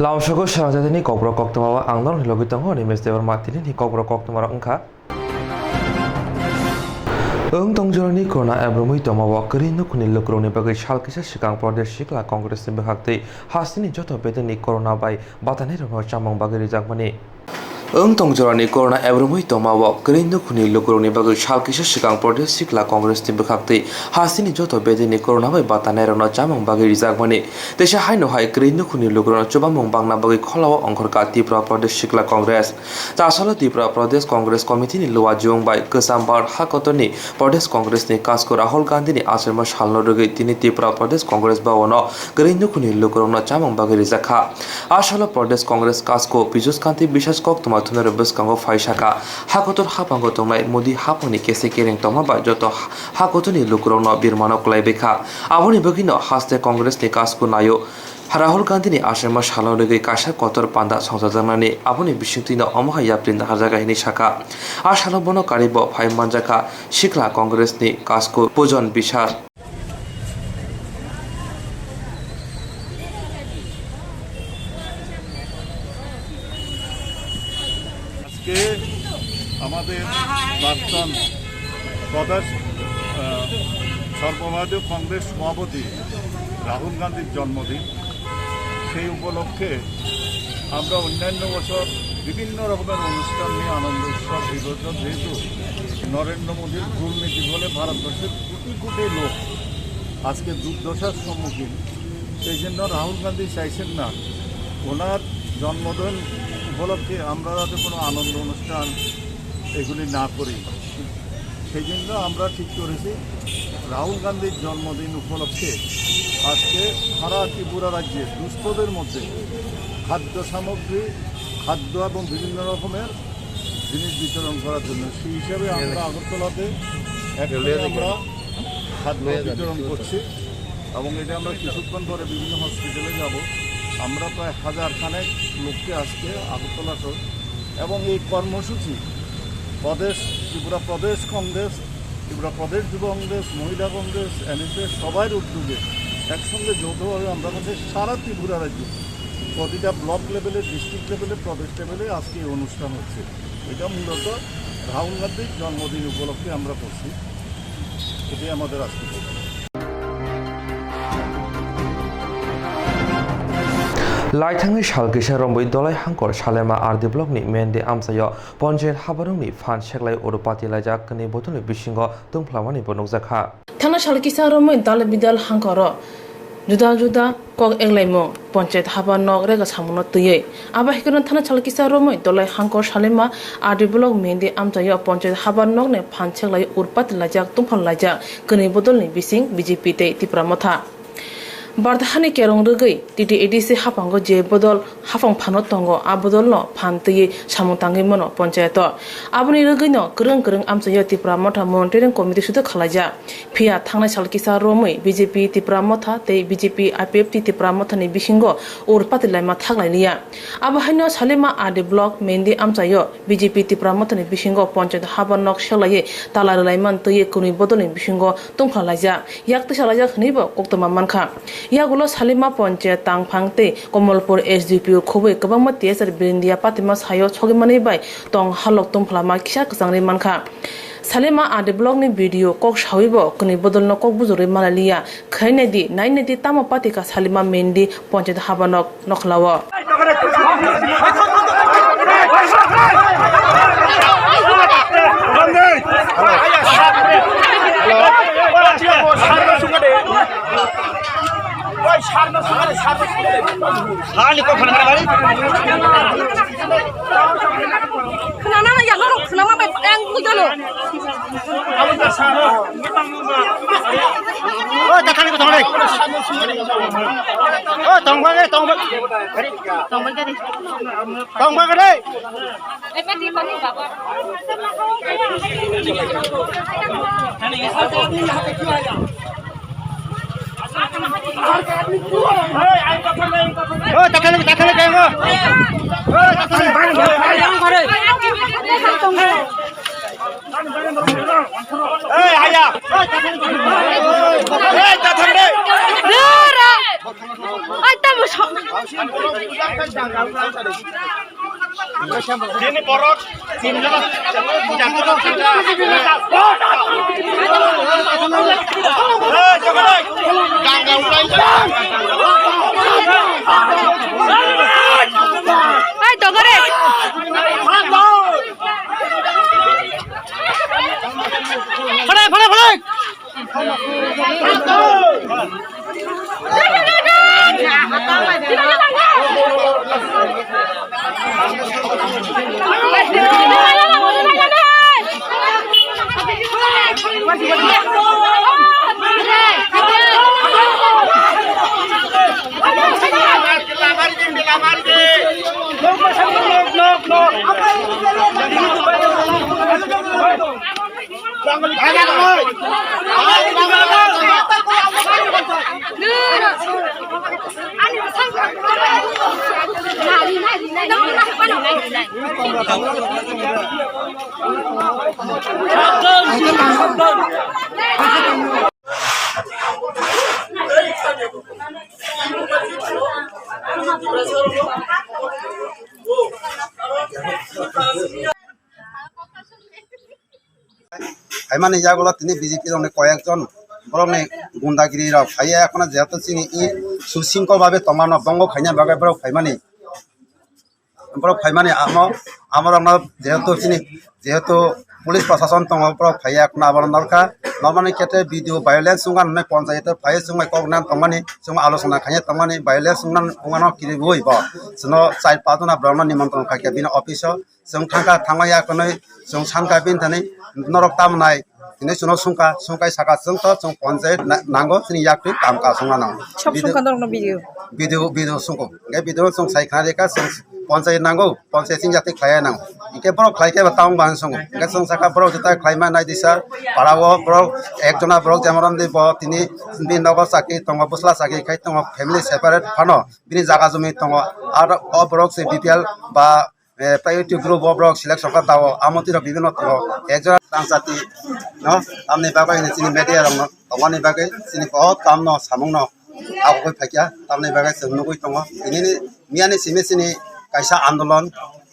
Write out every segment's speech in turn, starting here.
Launchago Swrangchati Kokborok Koktwma Angdon Hilogitong ni Mr. Martin ni Kokborok Koktwma Angka Tongjorani Corona Abromui Tomawa Green Nukuni Lukroni Bagay Shalkisa Shikang Pradesh Shikla Congress in Bahakti Hasini Joto Betani Corona by Batanero Chamong Bagari Zakmani Tongjorani Corona Abromui Tomawa Green Nukuni Lukroni Bagay Shalkisa Shikang Pradesh Shikla Congress in Bahakti Hasini Joto Betani Corona by Batanero Chamong Bagari Zakmani Desha Haino Hai Green Nukuni Lukrona Chubamong Bangna Bagay Kolawa Onkorka Tipra Pradesh Shikla Congress Tasala Tipra Pradesh Congress Committee in Luajung by Kasambar Hakotoni Pradesh Congress ni Kasko Rahul Gandhi ni Asirma Shalnodogi Tini Tipra Pradesh Congress Bawono Green Nukuni Lukrona Chamong Bagari Zakha Ashala Pradesh Congress Kasko Pijus Kanti Bishas Koktwma Tunere Buskango Faishaka Hakotor Hapango Tongai Modi Haponi Kese Kering Toma by Joto Hakotoni Lukrona Birmano Klaibeka Avoni Bugino Haste Congress ni Kasko Nayo Rahul Gandhi ni Asirma Shalnodogi Kasha Kotor Panda Songsajanani Avoni Bishutino Omaha Yaprin Hajaga Hini Shaka Ashala Bono Karibo Pai Manjaka Shikla Congress ni Kasko Pujon Bishar আজকে আমাদের প্রাক্তন প্রদেশ সর্বভারতীয় কংগ্রেস সভাপতি রাহুল গান্ধীর জন্মদিন সেই উপলক্ষে আমরা অন্যান্য বছর বিভিন্ন রকমের অনুষ্ঠান নিয়ে আনন্দ উৎসব এই বছর যেহেতু নরেন্দ্র মোদীর ভুল নীতি বলে ভারতবর্ষের কোটি কোটি লোক আজকে দুর্দশার সম্মুখীন সেই জন্য রাহুল গান্ধী চাইছেন না ওনার জন্মদিন উপলক্ষে আমরা যাতে কোনো আনন্দ অনুষ্ঠান এগুলি না করি সেই জন্য আমরা ঠিক করেছি রাহুল গান্ধীর জন্মদিন উপলক্ষে আজকে সারা ত্রিপুরা রাজ্যে দুস্থদের মধ্যে খাদ্য সামগ্রী খাদ্য এবং বিভিন্ন রকমের জিনিস বিতরণ করার জন্য সেই হিসাবে আমরা আগরতলাতে আমরা খাদ্য বিতরণ করছি এবং এটা আমরা কিছুক্ষণ পরে বিভিন্ন হসপিটালে যাব আমরা প্রায় 1000 খানেক লোককে আজকে আগরতলা শহর এবং এই কর্মসূচি ত্রিপুরা প্রদেশ কংগ্রেস ত্রিপুরা প্রদেশ যুব কংগ্রেস মহিলা কংগ্রেস এনএসএস সবাই উদ্যোগে একসঙ্গে যৌথভাবে আমরা কাছে সারা ত্রিপুরা রাজ্যে প্রতিটা ব্লক লেভেলে ডিস্ট্রিক্ট লেভেলে প্রদেশ লেভেলে আজকে এই অনুষ্ঠান হচ্ছে এটা মূলত রাহুল গান্ধীর জন্মদিন উপলক্ষে আমরা করছি এটাই আমাদের আজকে Laithangni Shalkisa Romboi Dolai Hankor Shalema RD Block ni Mende Amsayo Ponjet Habarungni Fan Sheklai Urupati Lajak ni Botuni Bishingo Tungplamani Bonokzakha Thana Shalkisa Romboi Dal Bidal Hankoro Juda Juda Kok Englaimo Ponjet Habanok Rega Samuno Tuye Aba Hikran Thana Shalkisa Romboi Dolai Hankor Shalema RD Block Mende Amsayo Ponjet Habanok ne Fan Sheklai Urupati Lajak Tungplan Lajak Kini Botuni Bising BJP te Tipramotha Bardhani kerong rugai titi edisi hapango je bodol hafang phanot tongo abodol no phantiye samutangi mono panchayato aboni rugai no kurung kurung amchayo tipra motha monitoring committee sudo khalaja phia thangna salkisa romoi BJP tipra motha te BJP IPF tipra motha ni bisingo urpati laima thaglailia abahaino salema ade block mendi amchayo BJP tipra motha ni bisingo panchayat habanok selaye talar laiman tuye kuni bodol ni bisingo tungkhalaja yakti salaja khnibo Koktwma mankha Yagulo Salima Ponche Tang Pangte Komolpur SDPU Khoboi Kabangma TSR Birindia Patimas Hayo Chogimani Bai Tong Halok Tumplama Kisha Sangri Manka Salima Ade Blog ni video Kok Shawibo Kuni Bodolno Kok Buzuri Malalia Khainedi Nainedi Tama Patika Salima Mendi Ponche Habanok Noklawa Sini borok, sini Ay, togore. Phale, phale, phale. মানে ইয়াগুলো তিনি বিজেপির অনেক কয়েকজন বরং গুন্ডাগিরি খাইয়া এখন যেহেতু চিনি ই সুশৃঙ্খলভাবে তমানো বঙ্গ খাইনা বাগাই বরং ফাইমানি আমার যেহেতু পুলিশ প্রশাসন দङ বরং ফাইয়া এখন আবার দরকার নর্মানি ক্ষেত্রে ভিডিও ভায়োলেন্স সুঙ্গান পঞ্চায়েতের ফাই সুঙ্গাই কগনান তমানি সুঙ্গ আলোচনা খাইয়া তমানি ভায়োলেন্স সুঙ্গান উঙ্গানো কিরি বইব जों 4-5 जना ब्राह्मण निमंत्रण खाइया बिन अफिस जों थांगाया खनै जों सानका बिन थानै नरक तामनाय दिनै सुनो सुंखाय साका जों पञ्चायत नांगौ जोंनि याक्ति काम का संना नांगौ सब सुंखा दङ भिडियो सुंखौ भिडियो जों सायखानायका जों पञ्चायत नांगौ पञ्चायत सिं जाति खाया नांगौ इके बरक खाइके ताउं बान संगौ इके जों साका बरक जता खाइमा नाय दिसा पाराव बरक एकजना बरक जेमरन दि तिनि बिन नगर साखि दङ बसला साखि खाइ दङ फेमिली सेपारेट फानो बिनि जागा जমি दङ आरो अ बरक से बिपिएल बा प्रायोरिटी ग्रुप अब्रक सिलेक्शन का दाव आमतिर विभिन्न एकजना रांचाति न आमनि बागै सिनि मेडिया रंग तमानि बागै सिनि बहुत काम न सामुं न आगै फाकिया आमनि बागै जों नुगै दङ इनि मियानि सिमेसिनि कायसा आन्दोलन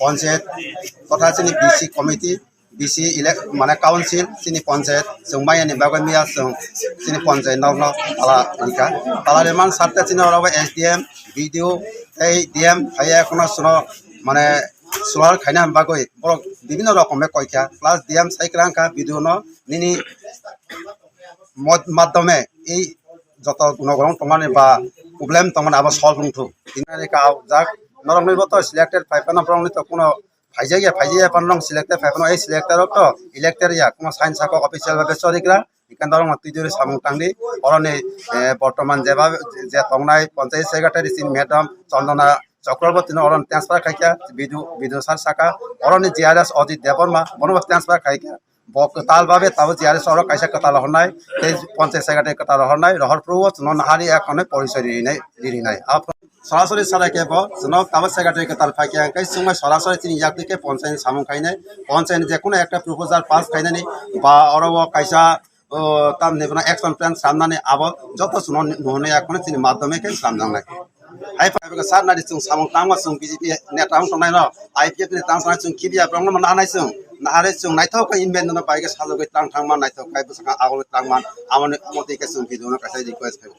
पञ्चायत तथा सिनि बीसी कमिटी बीसी इलेक्ट माने काउन्सिल सिनि पञ्चायत जों मायानि बागै मिया जों सिनि पञ्चायत नाव आला निका आला मान सातटा सिनि अराव एसडीएम वीडियो ए डीएम फाया कोन सुनो माने सुलार खाइना बागै बरक विभिन्न रकमे कयखा प्लास डीएम साइक्रांका वीडियो न निनि माध्यमे এই যত গুণগণ তোমানে বা প্রবলেম তোমানে আবার সলভ উঠু দিনারে কাও যাক নরমনিব তো সিলেক্টেড ফাইপানা প্রণিত কোন ফাইজাইয়া পানরং সিলেক্টেড ফাইপানা এই সিলেক্টর তো ইলেক্টেড ইয়া কোন সাইন্স সাক অফিসিয়াল ভাবে সরিগ্রা ইকান দরং তুইদুরে সামং টাংদি অরনে বর্তমান যে তংনাই পঞ্চায়েত সেক্রেটারি সিন ম্যাডাম চন্দনা চক্রবর্তী অরণ ট্রান্সফার খাইকা বিদু সার সাকা অরণে জিআরএস অজিত দেববর্মা বনব ট্রান্সফার খাইকা বকতাল ভাবে তাও জিআরএস অর কাইসা কতাল হনাই তে পঞ্চায়েত সেক্রেটারি কতাল হনাই রহর প্রুব নহারি একনে পরিচয় দিরিনাই সরাসরি সারাকে জন কাগজ সেক্রেটারি কতাল ফাইকা কাই সুমাই সরাসরি তিনি ইয়াকদিকে পঞ্চায়েত সামং খাইনে পঞ্চায়েত যে কোনো একটা প্রপোজাল পাস খাইনানি বা অরব কাইসা তাম নেবনা অ্যাকশন প্ল্যান সামনানে আব যত সুন নহনে একনে তিনি মাধ্যমে কে সামজাंनाय ai fa ka sar na di chung samong tangwa chung BJP net ang tonai no IPF ni tang sang chung kibia prong man anai chung na hare chung naithau ka inben no pai ka salo tang thang man naithau kai busaka agol tang man amone amoti ka chung video no ka sai request kai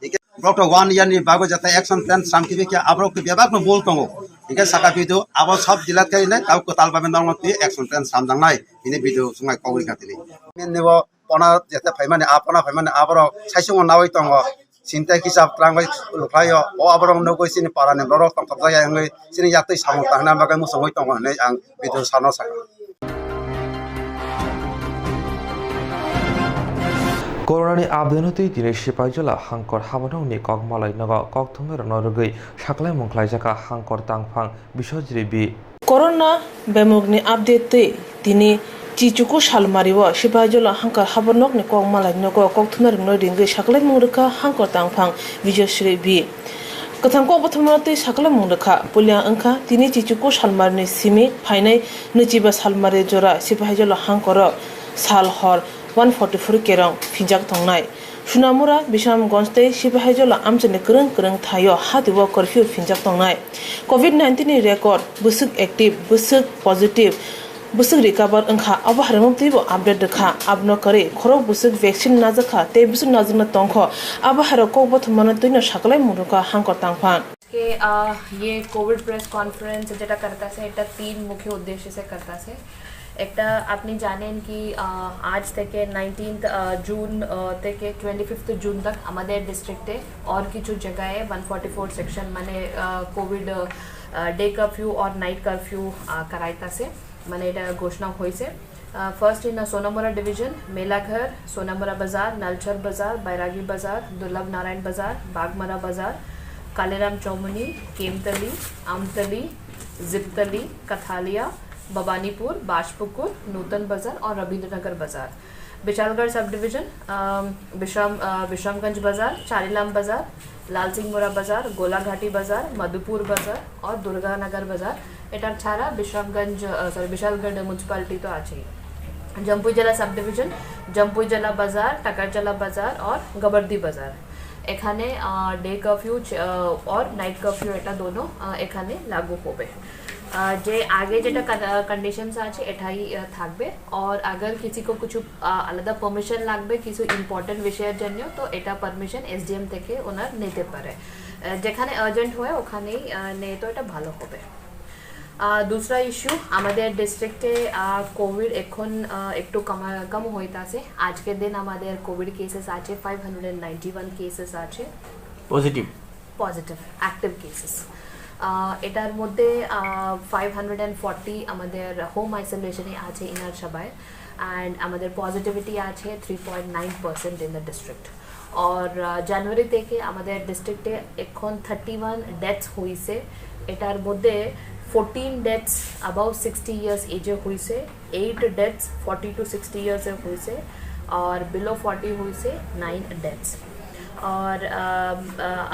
ठीक है doctor 1 year ni bago jata action plan sam kibe ke abro ke biabak no bol tongo ठीक है saka video abo sob jilat kai na kau ko talba ben dong ti action plan sam jang nai ini video sungai kawri katili men nebo pona jata phaimane apona phaimane abro saisung nawai tongo Sinta kisah terangkai lukayo, abarang nunggu sini para nih, lorok tangkap saya yang sini jatuh sama tangan bagai musuh itu nih yang video sana sana. করোনানি আবেদনতেই দিনের সিপাহীজলা হাঙ্কর হাবানংনি ককমালাই নগ ককথমের নরগৈ সাকলাই মংখলাই জাকা হাঙ্কর তাংফাং বিশ্বজরি B corona বেমুগনি আপডেটে তিনি চিচুকু সালমারিও সিপাহীজলা হাঙ্কর হাবানংনি ককমালাই নগ ককথমের নরিংগৈ সাকলাই মংরখা হাঙ্কর তাংফাং বিশ্বজরি B Kathang ko bathumate sakala mungrakha pulia angkha tini chichuko salmarni simi phainai nuchiba salmare jora sipahijala hangkoro sal hor 144 kerong phinjak thongnai Sunamura Bishamgons tei Sipahaijala amchani kereng thayo hatiwo curfew finjak tongnai. COVID-19 ni record busuk active, busuk positive, busuk recover engkha abo haramum teibo update dekha abno kare khoro busuk vaccine najaka tei busuk najna tongkho abo haro kokbothmana toino saklai muruka hangko tangphang. कि ये Covid press conference যেটা करता है এটা तीन मुख्य उद्देश्य से करता है একটা আপনি জানেন কি আজ থেকে 19th জুন থেকে 25th জুন तक আমাদের ডিস্ট্রিক্টে और কিছু জায়গায় 144 সেকশন মানে কোভিড ডে কারফিউ और নাইট কারফিউ করাইতাছে মানে এটা ঘোষণা হয়েছে first in Sonamura division Melaghar Sonamura बाजार नलचर बाजार बैरागी बाजार दुर्लभ नारायण बाजार बागमरा बाजार कालेराम चौमुनी केमतली आमतली जिप्तली कथालिया भवानीपुर बाजपुकुर नूतन बाजार और रविंद्रनगर बाजार विशालगढ़ सब डिवीजन विश्रामगंज बाजार चारीलाम बाजार लाल सिंहमुरा बाजार गोलाघाटी बाजार मधुपुर बाजार और दुर्गानगर बाजार एटार छाड़ा विशालगढ़ म्यूनसिपालिटी तो आछे जम्पुई जिला सब डिवीजन जम्पुई जिला बाजार टाकारजला बाजार और गबर्दी बाजार এখানে ডে কারফিউ और नाइट কারফিউ এটা দোনো এখানে লাগু হবে যে আগে যেটা কন্ডিশনস আছে এটাই থাকবে और अगर किसी को कुछ আলাদা পারমিশন লাগবে কিছু ইম্পর্টেন্ট বিষয়ের জন্য তো এটা পারমিশন এসডিএম থেকে ওনার নিতে পারে যেখানে আর্জেন্ট হয় ওখানেই নেই তো এটা ভালো হবে दूसरा इश्यू हमारे डिस्ट्रिक्टे कोविड এখন একটু কম হইতাছে আজকের দিন আমাদের কোভিড কেসেস আছে 591 কেসেস আছে পজিটিভ অ্যাক্টিভ কেসেস এটার মধ্যে 540 আমাদের হোম আইসোলেশনে আছে ইনার সবাই এন্ড আমাদের পজিটিভিটি আছে 3.9% ইন দ্য ডিস্ট্রিক্ট और জানুয়ারি থেকে আমাদের ডিস্ট্রিক্টে এখন 31 ডেথস হইছে এটার মধ্যে 14 deaths above 60 years age हुई से 8 deaths 40 to 60 years हुई से और below 40 हुई से 9 deaths और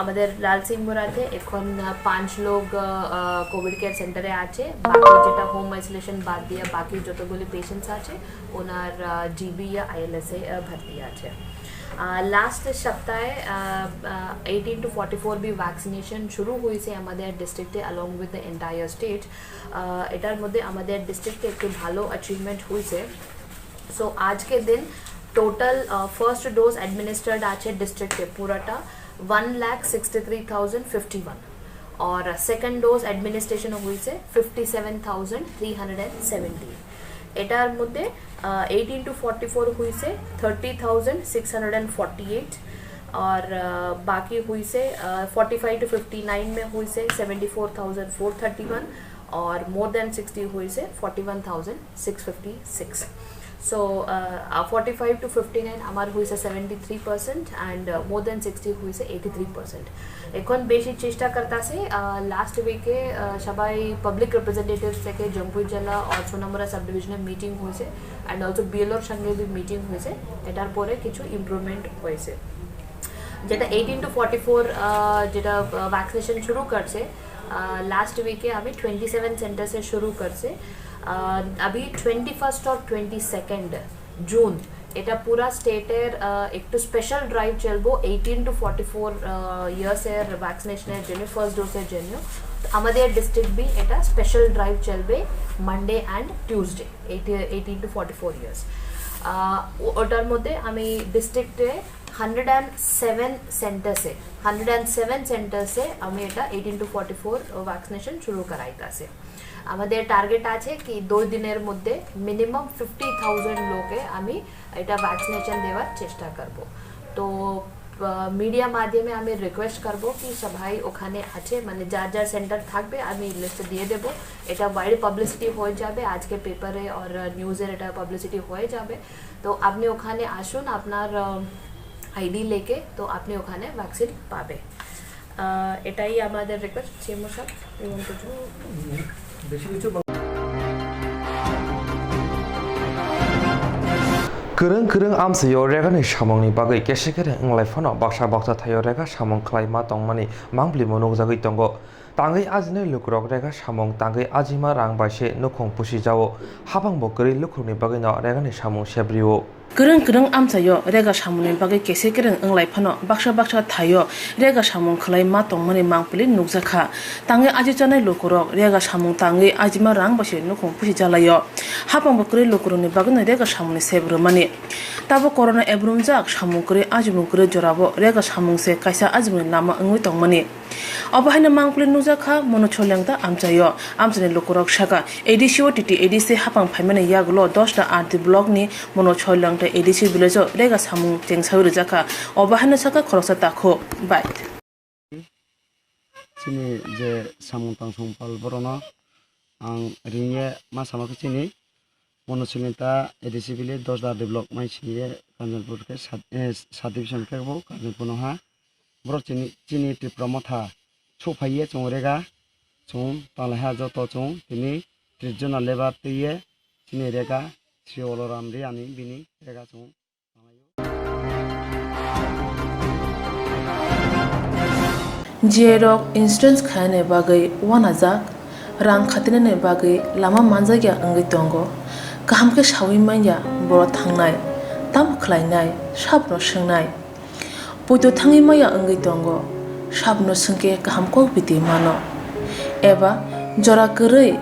আমাদের লাল সিংহমুরাতে এখন 5 লোক কোভিড কেয়ার সেন্টারে আছে বাকি যেটা হোম আইসোলেশন বাদ দিয়ে বাকি যতগুলো পেশেন্টস আছে ওনার জিবি या আইএলএস এ ভর্তি আছে लास्ट सप्ताहे 18 to 44 भी वैक्सीनेशन शुरू हुई से हमारे डिस्ट्रिक्टे along with the entire state एटार मध्य हमारे डिस्ट्रिक्टे एक भालो अचीवमेंट हुई से सो आज के दिन टोटल फर्स्ट डोज एडमिनिस्टर्ड आछे डिस्ट्रिक्टे पूराटा 1,63,051 और सेकंड डोज एडमिनिस्ट्रेशन हुई से 57,370 एटार मध्य 18 to 44 हुई से 30,648 और बाकी हुई से 45 to 59 में हुई से 74,431 और मोर देन 60 हुई से 41,656 सो 45 to 59 हमार हुई से 73% एंड मोर देन 60 हुई से 83% এখন বেশি চেষ্টা করতেছে লাস্ট উইকে সবাই পাবলিক রিপ্রেজেন্টেটিভস থেকে জম্পুই জেলা আর সোনামুরা সাব ডিভিশনে মিটিং হয়েছে এন্ড অলসো বিএলওর সঙ্গে भी মিটিং হয়েছে এটার পরে কিছু ইমপ্রুভমেন্ট হয়েছে যেটা 18 to 44 যেটা ভ্যাকসিনেশন শুরু করছে লাস্ট উইকে আমি 27 সেন্টার से शुरू करছে अभी 21st और 22nd जून এটা পুরা স্টেটের একটু স্পেশাল ড্রাইভ চলবো 18 to 44 ইয়ার্স এর ভ্যাকসিনেশনের জন্য ফার্স্ট ডোজের জন্য আমাদের ডিস্ট্রিক্ট বি এটা স্পেশাল ড্রাইভ চলবে Monday and Tuesday 18 to 44 years ওটার মধ্যে আমি ডিস্ট্রিক্টে 107 সেন্টারসে আমি এটা 18 to 44 ভ্যাকসিনেশন শুরু করাইতাছে আমাদের টার্গেট আছে কি 2 দিনের মধ্যে মিনিমাম 50,000 লোকে আমি এটা ভ্যাকসিনেশন দেওয়ার চেষ্টা করব তো মিডিয়া মাধ্যমে আমি রিকোয়েস্ট করব কি সবাই ওখানে আছে মানে যার যার সেন্টার থাকবে আমি লিস্ট দিয়ে দেব এটা ওয়াইড পাবলিসিটি হয়ে যাবে আজকে পেপারে আর নিউজের এটা পাবলিসিটি হয়ে যাবে তো আপনি ওখানে আসুন আপনার আইডি लेके তো আপনি ওখানে ভ্যাকসিন পাবে এটাই আমাদের রিকোয়েস্ট সিএমও স্যার এবং কিছু Kereng amsayo regani samongni bagai kesekere nglaifano baksa thayo rega samong khlaima tongmani mangpli monok jagoi tongo tangai ajine lukrok rega samong tangai ajima rang baise nokhong pusi jawo habang bokri lukrokni bagai no regani samong sebrio Kereng kereng amsayo rega samuni bagai kese kereng englai phano baksa thayo rega samung khlai ma tongmani mangpili nukjakha tangi aji chanai lokorok rega samung tangi ajima rang base nukhong pusi jalayo hapang bakri lokoroni bagna rega samuni sebromani tabo corona ebrumjak samung kre ajibung kre jorabo rega samung se kaisa ajibuni lama ngui tongmani obahina mangpili nukjakha mono cholengta amchayo amchani lokorok shaka edisi otiti edisi hapang phaimani yaglo 10 ta 8 block ni mono cholengta edisi village rega samung tengsauri jaka obahina saka khoroksa takho bai chini je samung tangsung pal borono ang ringe ma samako chini mono chulenta edisi village 10 ta block mai chiye kanjalpur ke 7 division ke bo kanjalpur no ha bro chini tripromotha chophaye chongrega chung talaha joto chung tini trijona lebar tiye chini rega sioloram ri ani bini rega chung Jerok insurance khane bagai wanajak rang khatinane bagai lama manjagya angai tongo kaham ke sawi manya boro thangnai tam khlainai sabno sengnai puto thangi maya angai tongo sabno sengke kaham ko biti mano eba jora korei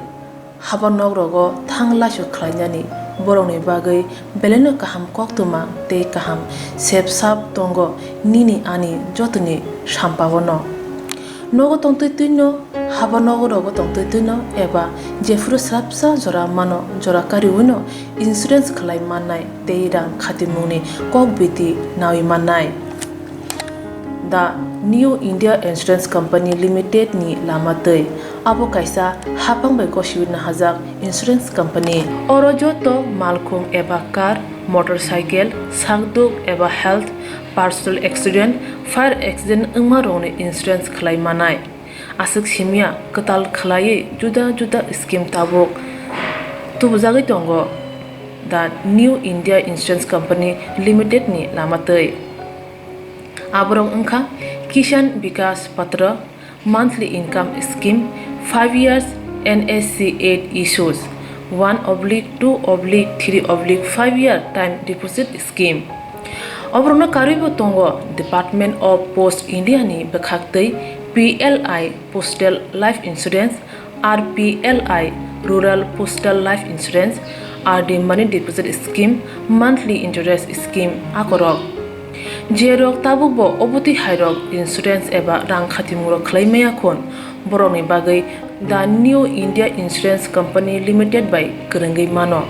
habanok rogo thangla su khlainani boroni bagai beleno kaham koktwma te kaham sep sap tongo nini ani jotoni sampawono nogo tongtoi tuino haba nogo rogo tongtoi tuino eba jefuru srapsa jora mano jora kari uno insurance khlai manai teirang khatimuni kokbiti nawi manai the New India Insurance Company Limited ni lamatei abo kaisa hapang bai koshiwina hajak insurance company oro joto malkhung eba car motorcycle sangduk eba health personal accident fire accident ungma rone insurance khlai manai asuk simia katal khlai juda scheme tabok tubujagai tongo the New India Insurance Company Limited ni lamatei aborong ungkha Kishan Vikas Patra monthly income scheme 5 years NSC 8 issues 1/2/3/5 year time deposit scheme obrona karibo tongo Department of Post India ni bekhaktei PLI Postal Life Insurance RPLI Rural Postal Life Insurance RD Money Deposit Scheme monthly interest scheme akorok jerok tabubo obuti hairok insurance eba rang khatimuro khlaimaya khon boroni bagai the New India Insurance Company Limited by Kerengai mano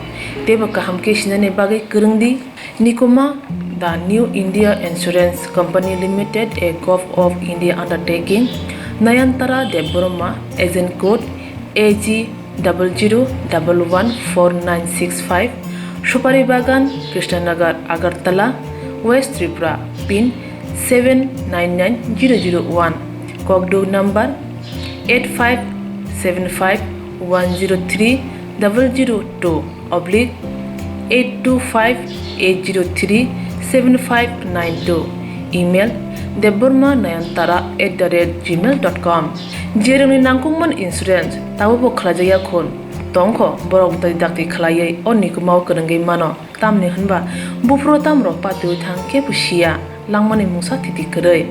teba kaham ke sinane bagai kerengdi nikoma the New India Insurance Company Limited a Gov of India undertaking Nayantara Deborma agent code AG 00114965 Supari Bagan Krishnanagar Agartala West Tripura pin 799001 Kokdo number 8575102825-825-803-7592 email debormanayantara@gmail.com jeroni nangkungman insurance tabubo khlajaya khon tongkho borok dai dakti khlaiye onikumau kerengai mano tamni hanba bufro tamro patu thang ke pusia langmani musa titi kerei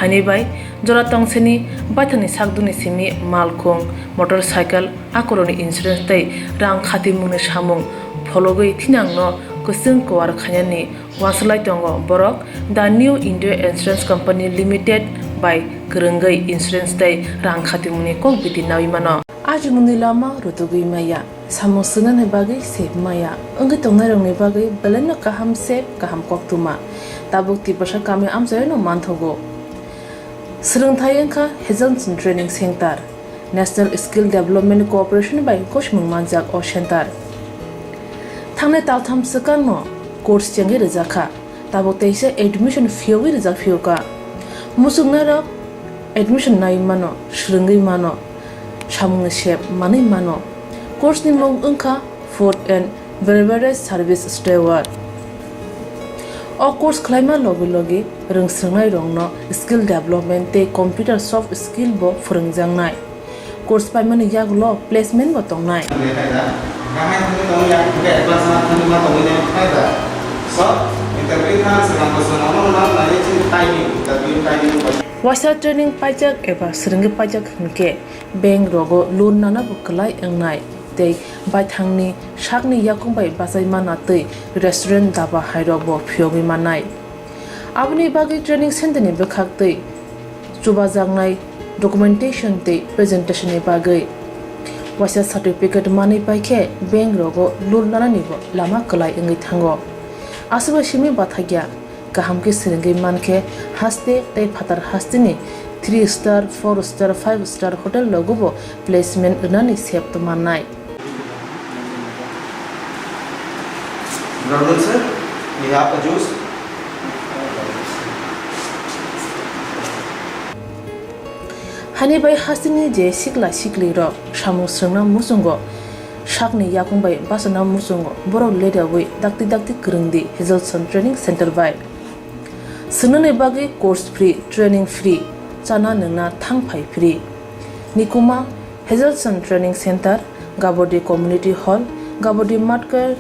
hani bai jora tongseni bathani sakduni simi malkhong motorcycle akoroni insurance tai rang khati mune samung phologoi thinangno kusung kwar khanyani waslai tongo borok the New India Insurance Company Limited by kerengai insurance tai rang khati mune kok biti nawi mano aji muni lama rutugui maya samosuna ne bagai sep maya angai tongnai rong ne bagai beleno kaham sep kaham koktwma tabuk tibasha kami amjayo no manthogo Swrangchati engkha Hezonson Training Center National Skill Development Corporation by Koshmung Manjak o Center Thangnai taltham sakang no course chengi rejakha tabuk teisa admission fee rejak fioka musukna rok admission nai mano srungai mano samung sep manai mano course ni mong engkha food and beverage service steward o course khlaima logi rungsrangnai rongno skill development te computer soft skill bo phurungjangnai course paimani yaglo placement bo tongnai Wasa training pajak eba seringi pajak hingke bank rogo loan nana bukalai engnai tei baithangni sakni yakung bai basai mana tei restaurant daba hairok bo phiogi manai abni bagi training center ni bekhak tei chuba jangnai documentation tei presentation ni bagai wasa certificate mani paikhe bank rogo loan nana ni bo lama kalai engai thango asuba simi bathagya kaham ke seringi manke haste tei phatar haste ni 3 star 4 star 5 star hotel logo placement unani sep to manai Brother sir, we have a juice. hani bai hasini je sikla sikli ro samu srna musungo sakni yakung bai basana musungo boro leda wi dakti krungdi Hazelson training center bai sunane bagi course free training free chana nana thangphai free nikuma Hazelson training center Gabodi community hall Gabodi matkar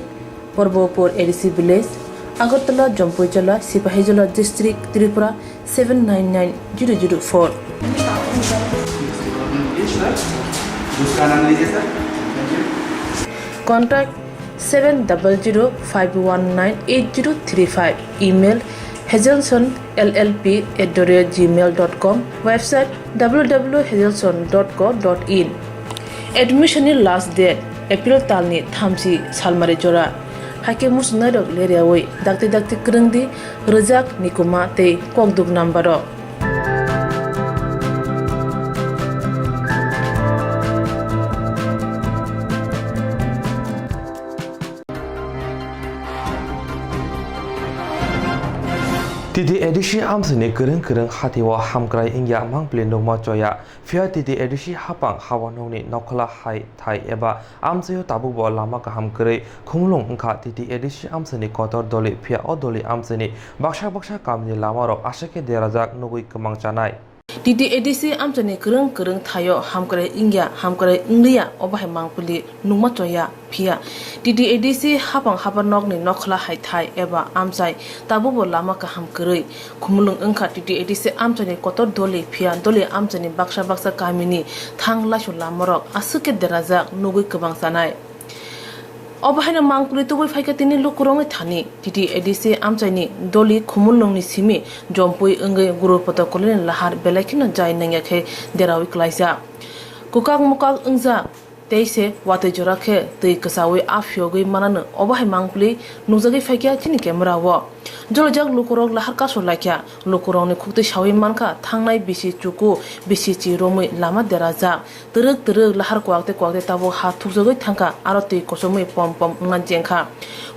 Porbopur ADC village Agartala Jampuijala Sipahijala district Tripura 799004 Contact 7005198035 email hazelsonllp@gmail.com website www.hazelson.co.in admission in last date April talni thamsi salmari jora hake musnadok leriawai dakti krungdi rejak nikuma tei kokduk nambaro Titi edisi amsini kereng hatiwa hamkrai ingya mangpli nungma choya fia titi edisi hapang hawanoni nokla hai thai eba amsayo tabubo lama kaham kere khumlung ngkha titi edisi amsini kotor doli fia odoli amsini baksa kamni lamaro ashake derajak nugui kemang chanai Titi edisi amchani kereng thayo hamkrai ingya hamkrai inglia obahai mangpli nungma choya phia Titi edisi hapang habanokni nokla hai thai eba amchai tabubo lama ka hamkrai khumlung engkha titi edisi amchani kotor doli phia doli amchani baksa kamini thangla shu lamorok asuke derajak nugui kemang chanai obahai na mangpli tubai phaika tini lukurong thani titi edisi amchaini doli khumulungni simi jompui engai guru protocol lahar belakino jai nangyakhe derawi klaisa kukak mukak engja teise wate jorakhe tei kasawi afyogui manana obahai mangpli nujagi phaika tini camera wo jolajak lukurok lahar ka solakya lukurongni khukti sawi manka thangnai bisi chuku bisi chi romui lama deraja terek lahar kwakte tabo ha thukjogoi thangka aro tei kosomui pom ngan jengkha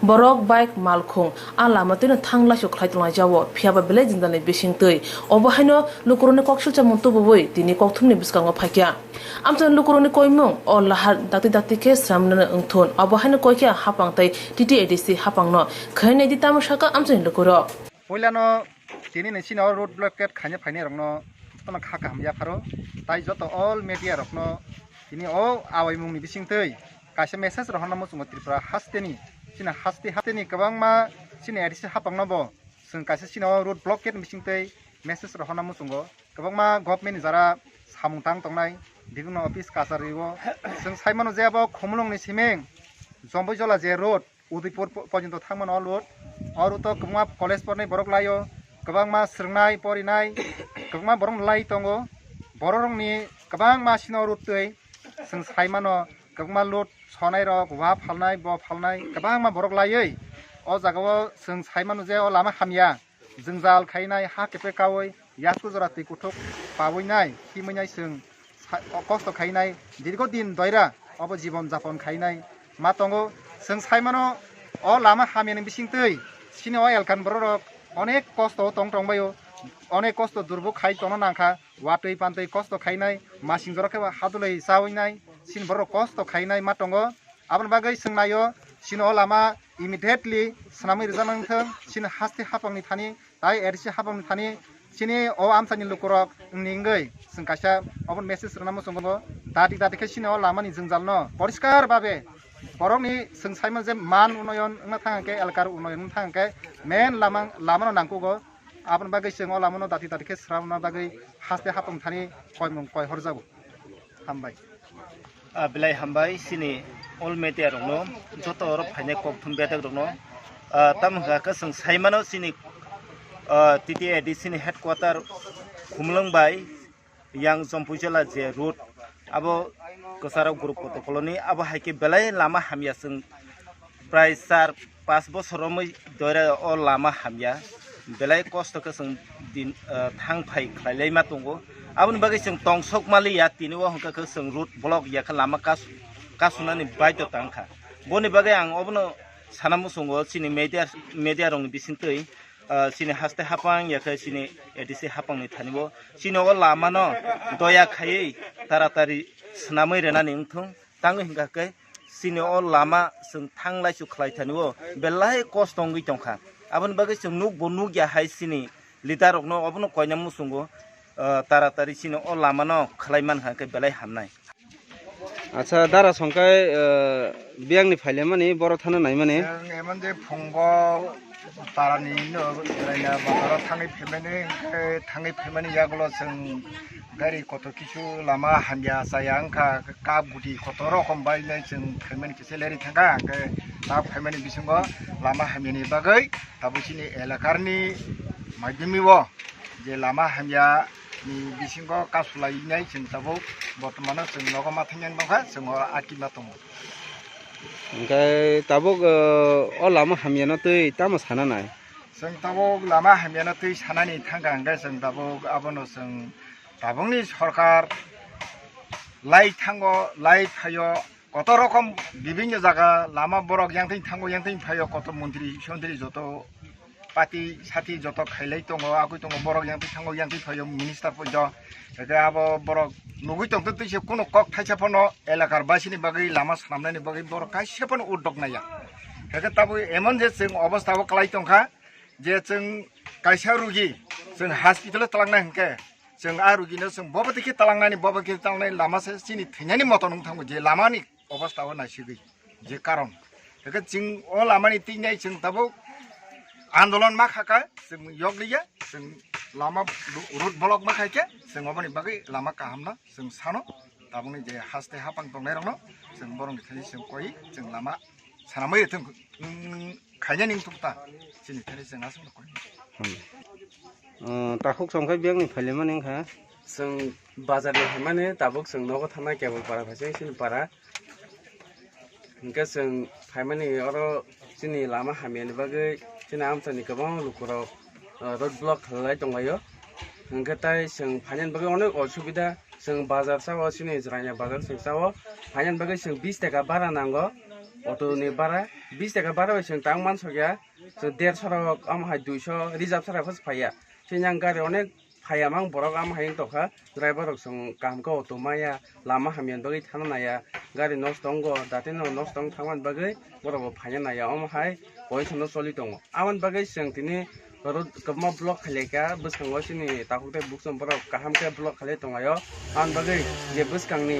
borok bike malkhung a lama tene thangla so khlaitla jawo phiaba bele jindane bising tei obahaino lukuroni koksulcha montu boi tini kokthumni biskango phakya amchan lukuroni koimung o lahar dakti ke samnana ungthon obahaino koikya hapang tai titi edc hapangno khainai di tamasaka amchan lukuro Poilano tini nesino road blockade khanya phaine rokno tono khaka hamya pharo tai joto all media rokno tini o awai mungni bising tei kaisa message rohna mo chungo tripura hasteni sina hasteni kabangma sina edc hapangno bo sing kaisa sino road blockade bising tei message rohna mo chungo kabangma government jara samungtang tongnai bibino office kasariwo sing saimano jebo khumlungni simeng jombojola je road Udaipur পর্যন্ত থাকমান all road Aru তো কমা college পড়নাই বরক লাইও গোবাং মা স্রংনাই পরিনাই কমা বরং লাই তঙ্গো বররংনি গোবাং মা সিনো রুটৈ जों साइमानो गोबां लुट सनाय रक वा फालनाय ब फालनाय गोबां मा बरक लायै अ जागाव जों साइमानो जे अ लामा खामिया जों जाल खायनाय हा केपे कावै यासु जरा तै कुथुक पावैनाय हिमैनाय जों कष्ट खायनाय दीर्घ दिन दयरा अब जीवन जापन खायनाय मा तंगो जों साइमानो अ लामा खामियानि बिसिंतै सिनो एलकान बरक अनेक कष्ट तंबायो अनेक कष्ट दुर्भोग खाय तनो नांखा वातै पान्तै कष्ट खायनाय मासिं जरखे हादुलै जावैनाय सिन बरक कष्ट खायनाय मा तंगो आबन बागै सोंनायो सिनो लामा इमिडिएटली सनामै रिजानांथों सिन हास्ते हापांनि थानि ताइ एरसि हापांनि थानि सिनि अ आमसानि लुकरक निंगै जों कासा अबन मेसेज रनामो संगो दाति दातिखे सिनो लामानि जोंजालनो परिष्कार भाबे borokni singsaima je man unoyon na thangke elkar unoyon thangke main lamano nangkugo abon bagai singo lamano dati ke sramna bagai haste hapung thani koi horjabu hambai bilai hambai sini all media rongno joto oro phaine kokthum bedak rongno tamha ka sing saimano sini TTAD sini headquarter khumlang bai yang jompujela je road abo kasara group protocol ni abo haike belai lama hamya sing prai 4-5 bosor moi dore o lama hamya belai kosto ka sing din thang phai khlailai ma tongo abon bagai sing tongsok mali ya tini wo hangka ka sing road block ya ka lama kasunani baito tangkha boni bagai ang obono sanamu songo sini media rong bisintoi sini haste hapang ya ka sini edisi hapang ni thanibo sini o lama no doya khai taratari snamai rena ningthung tang hinga ke sini o lama sing thanglai su khlai thanibo belai kostong gi tongkha abon bagai sing nuk bonuk ya hai sini leader rokno obono koinam musungo taratari sini o lama no khlaiman ha ke belai hamnai আচ্ছা দারা সংখ্যায় বিয়াংনি ফাইলে মানে বড় থানা নাই মানে এমন যে ফঙ্গ তারানি রাইনা বাজারাव थाङै फैमानि यागलो जों गारि कत किछु लामा हान्दिया जाया अंखा काब गुदि कत रकम बायनाय जों फैमानि किसेलेरि थांगा दा फैमानि बिसंगो लामा हामिनि बागै ताबुसिनि एलाकारनि माध्यमिव जे लामा हामिया ni bisingo kasulainai जों ताबो बर्तमान जों नगमा थांनाय दंखा जों आकिमा दङ ओमफ्राय ताबो अ लामा हामियानो तै तामो साना नाय जों ताबो लामा हामियानो तै सानानि थांगा जों ताबो आबनो जों ताबोंनि सरकार লাই थांगो লাই फायो কত রকম বিভিন্ন জায়গা লামা বরক ইয়াংথै थांगो यांथै फायो কত মন্ত্রী সন্ত্রী যত पार्टी साथी जत खाइलै दङ आगै दङ बरक यांथै थांगो यांथै फायो मिनिस्टार पयज एके आबो बरक नुगै दं तैसे कोनो कक थाइसाफनो एलाकार बासिनि बागै लामा सामनायनि बागै बरक कासेफनो उद्दग नाया एके ताबो एमन जे जों अवस्थाबो खालाय दंखा जे जों कायसा रुगि जों हस्पिटाल तलांना हंके जों आ रुगिनो जों बबेदिके तलांनाय लामासे सिनि थैनायनि मत नों थांगो जे लामानि अवस्थाबो नायसिगै जे कारण एके जों अ लामानि थैनाय जों ताबो आन्दोलन मा खाका जों यगलिया जों लामा रुट ब्लक मा खायके जों अबनि बागै लामा काहामना जों सानो ताबुनि जे हास्ते हापां दंनाय रंनो जों बरंनि थानि जों कय जों लामा सानामै थों खायने निं तुक्ता सिनि थानि जों आसम कय ताखुक संखाय बियांनि फाइले माने खा जों बाजारनि माने ताबुक जों नगो थानाय केबल पारा फासे सिनि पारा इनका जों फाइमानि अरो सिनि लामा हामियानि बागै जोंना आमसानि गोबां लुकुराव रोड ब्लक खालामनाय दंलायो ओंखायथाय जों फाइनान बागै अनेक असुबिदा जों बाजार सावो सिनि जिरायना बाजार जों सावो फाइनान बागै जों 20 टाका भारा नांगौ अटोनि भारा 20 टाका भारा जों तां मानसि गैया जों 150 आमहाय 200 रिजार्भ साराफोर फाया जों गारि अनेक फाया मां बरक आमहाय दखा ड्राइभार जों कामखौ अटोमाया लामा हामियान बागै थानो नाया गारि नस दंगो दातेनो नस दं थांमान बागै बरक फाया नाया आमहाय बयसनो सलि दङ आमन बागै जों तिनि रोड कमा ब्लक खालेका बसखांगो सिनि ताखुते बुकसम बरक काहामके ब्लक खाले दंगायो आन बागै जे बसखांनि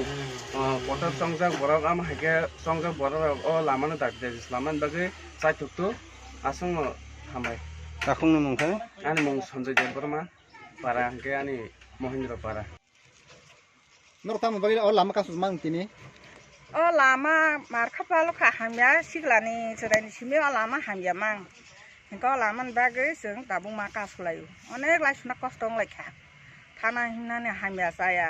कटक संजाक बरक आमहायके संजाक बरक अ लामानो दाते लामान बागै साइथुकतु आसङ हामाय ताखुंनो मंखाय आनि मं सन्जय देबरमा पारा के आनि महेन्द्र पारा नरताम बागै अ लामा कासु मां तिनि अ लामा मारखापाल खा हामिया सिगलानि जरायनि सिमे अ लामा हामिया मां हिंका लामान बागै जों दाबुं मा कासलायो अनेक लाइसना कस्तं लायखा थाना हिनानि हामिया जाया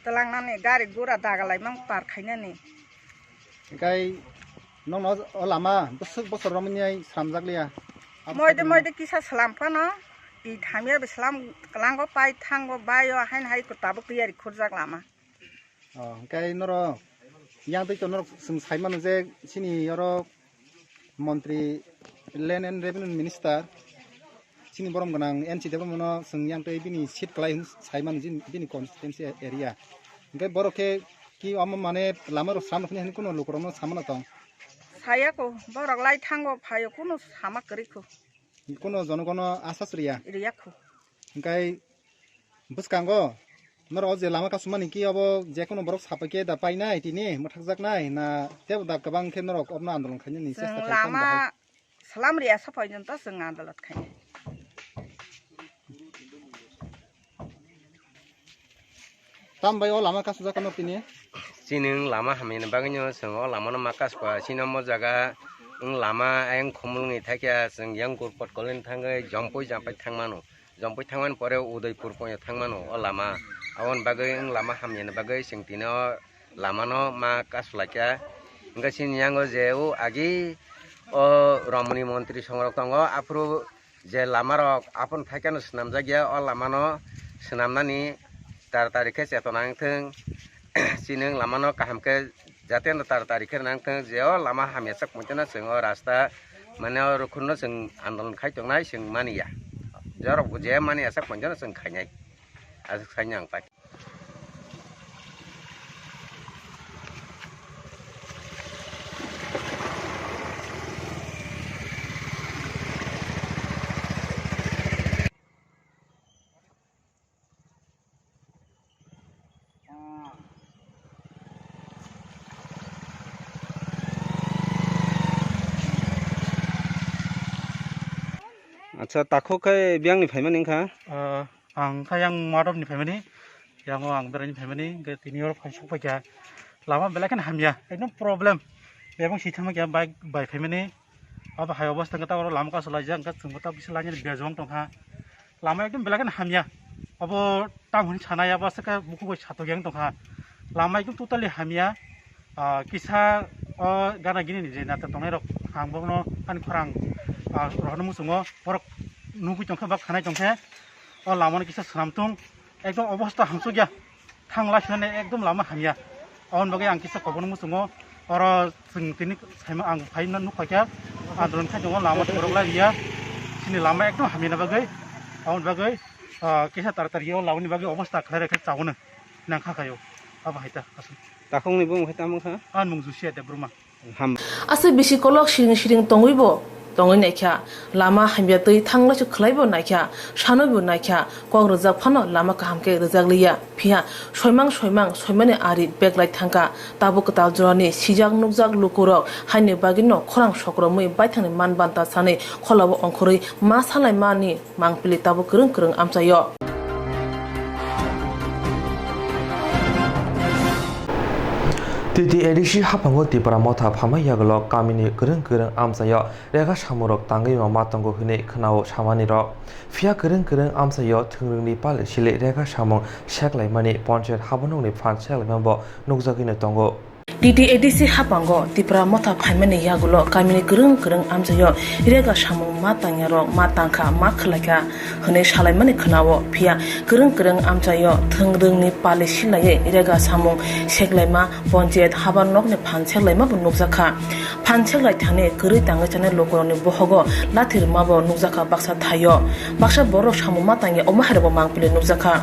तलांनानि गारि गुरा दागालाय मां पार खायनानि गाय नन अ लामा बोसोर रमनिय सामजागलिया मयदे किसा सलामफानो इ थामिया बेसलाम कलांगो पाइ थांगो बायो हाइन हाइ को ताबो क्लियर खुरजाक लामा गाय नर yang tei tonor sung saiman je sini oro मन्त्री लैंड एंड रेवेन्यू मिनिस्टर सिनी बरम गनां एनसी देबमनो सं yang tei bini sit klai saiman bini constituency area ngai boroke ki am mane lamar sam khni hani kuno lokrono samana tong saya ko borok lai thango phayo kuno sama keriko kuno jonogono asasriya iriya ko ngai buskango Maro je lama kasuma ni ki abo je kono borok sapake da painai tini mothakjaknai na tebo da kabang khe norok obna andolon khani ni जों लामा सालामरिया साफायजों थ' जों आन्दालत खायो tambai o lama kasuja kano tini sining lama hamina bagino songo lama no makas pa sinamo jaga lama ayang khomulngi thakya sing yang kurpot kolen thangai jompoi jampai thangmano jompoi thangman pore udaipur poya thangmano o lama awon bagai lama hamina bagai sing tino lama no makas lakya nga sin yango jeu agi o ramani mantri সংরক্ষণও afro je lama rok apon thaikano snamjagya o lama no snamnani tar tarikhe chetonang theng sineng lama no kahamke jate no tar tarikhe nang theng je o lama hamyasak montena singo rasta mane or khunno sing andolon khaitongnai sing maniya jarok je maniya sak montena sing khainai as khainyang pai Acha takho kai biang ni phaima ningkha ang khayang madop ni family yang ang berani family ke tinior phaisu pakya lama belakan hamya ekdom problem bebang sithama kya by family aba hay obostha kata oro lama ka salajang ka sungota bisalanya bejong tongha lama ekdom belakan hamya abo tamhuni chanaya basaka buku ko chato gyang tongha lama ekdom totally hamya kisa gana gini ni je na tongai rok hangbogno an khorang rohno musungo borok nugu tongkha ba khanai tongkha o lamani kisa sramtung ekdom obostha hamsugya thangla shone ekdom lama hamya on bagai ang kisa kobono musungo oro sing tini saima ang phaina nukhakya andolon kha jongo lama borokla ria sini lama ekdom hamina bagai on bagai kisa tartari o lawni bagai obostha khlare kha chawno nang khakayo aba haita asu takhong ni bung heta mangkha an mungjusia de bruma ase bisi kolok shiring shiring tongibo tongi naikha lama hambia tui thangla chu khlaibo naikha shanobo naikha kong rojak phano lama kahamke rojak liya phia soimang ari beglai thangka tabu katal jorani sijak nukjak lukurok haine bagino khorang sokromui baithangni manbanta sane kholabo ongkhori ma salai mani mangpili tabu krung amchayo Titi edisi hapango tipara motha phama yaglo kamini kereng amsayo rega samurok tangai ma tongo hune khnao samani ro fia kereng amsayo thungrungni pal sile rega samong seklai mani ponchayat habanongni phan seklai mambo nukjagine tongo Titi edisi hapango tipara motha phaimani yagulo kamini kereng amsayo rega samong matangya rok matangkha makhlaka hune salai mani khnao fia kereng amsayo thungrungni pal silaye rega samong seklai ma ponchayat habanokni phan seklai ma nukjakha phan seklai thane kri tangai chane lokoroni bohogo lathir mabo nukjakha baksa thayo baksa borok samong matangya omaharbo mangpili nukjakha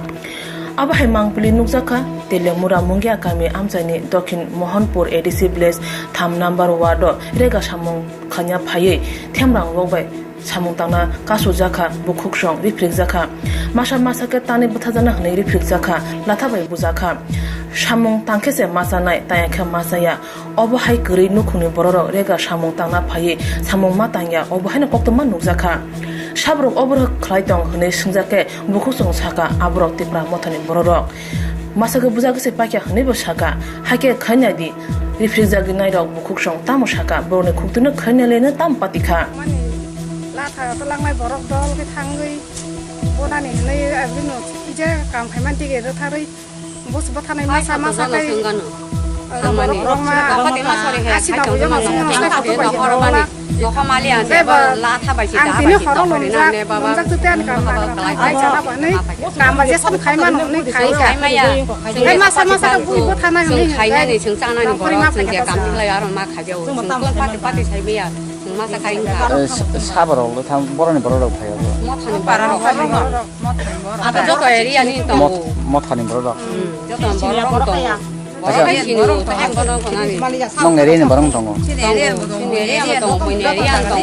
aba hai mangpili nukjakha telemura mungya kami amchani dokhin mohanpur ADC village tham number ward rega samong khanya phaye themrang logbai samong tangna kasu jakha bukhuksong rifrik jakha masa ke tani buthajana hnei rifrik jakha lathabai bujakha samong tangkhese masanai tayakha masaya obahai kri nukhuni bororo rega samong tangna phaye samong matangya obahai na koktwma nukjakha sabrok obrok khlaitong hnei singjake bukhuksong saka abrok tipra mothani bororo masaka bujagse pakya hnei bo saka hake khanyadi rifrik jagi nairok bukhuksong tamo saka borone khuktuno khanyalene tam patikha लाथा तलांनाय बरक दल के थांगै बनानि नै बिनो जे काम खायमान दिगे रथारै बस बथानाय मासा कै खामानि कापाति मासरि हे खाइथौ जमा हरबानि नखमालि आं जेबो लाथा बायसि दा बायसि तपरि नाने बाबा जक्ततेन काम आइ जाना बनै काम जे सब खायमान नै खाइमाया जों मासा का बुइ बथानाय नै खाइनानै जों जानानै बरक जों जे काम दिलाय आरो मा खाइयाव जों पाति साइबैया masa kain sabar lo tham boroni borok phayo mothani barok aba joto area ni to mothani borok joto borok to borok sini to ek borok nani nong area ni borok tongo area to area to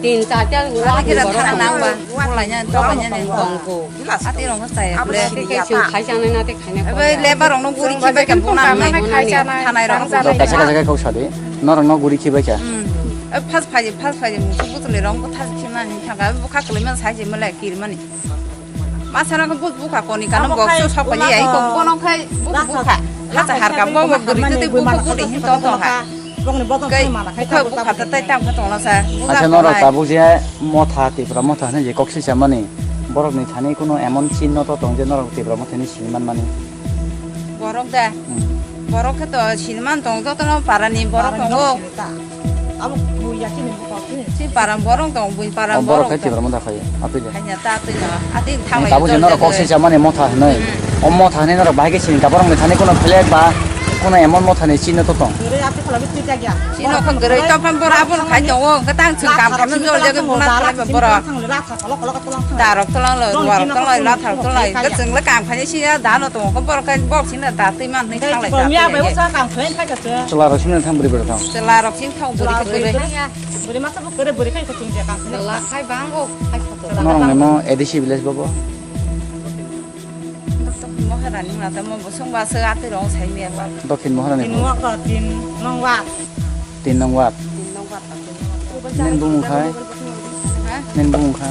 Tin sa tia ngora ki Kita boro tanah ko. nambah, mulanya doanya nih Bangko. Ati orang saya boleh. Ke chu khai sang na te khai na ko. Tapi lebar orang guri kibai kan punah nih, tanah orang. kaisa kaisa kau sade norong no guri khibai ka pas pagi musuh betul orang buat kiman nih, tangga buka keliman saja mulai kiriman nih. Masalah kan buka koni karena boxu siapa ni, ai kong kono kai buka. Hata harga bawa guri itu buka guri itu toh ha. Kai buka tetai tang ketong lah sa. acha norok tabu je motha tipra motha ne je koksi chamani borok ni thani kuno emon chinno to tong je norok tipra motha ni silman mani Borok dah. Borok itu silman tong tu tu parani borok tonggo. Si parang borok tong bui parang borok borok. kai tipra motha khai api je Hanya tak tu lah. Ati thang tabu je norok koksi chamani motha nei motha ne norok bahage sin ka borok ni thani kuno flag ba kuno emon motha ni chinno to tong Sino kan gerai tapan borok pun kai tonggo, ketang cengkam kami jual jaga punah terlalu borok. Darok tulang le, borok tulang le, latar tulang le, keceng le kam kai sih dah no tong, kau borok kai borok sini dah tu mana ni thang le dah. celara sini thang beri beri thang Celarok sini thang beri ke La khai bangko. Khai ko. norong ne mo edisi village bobo Mau herani mana tu mau busung bahasa ati orang saya ni apa. dokin mohara ne tin nong wa tin nong wat nen bung khai nen bung khai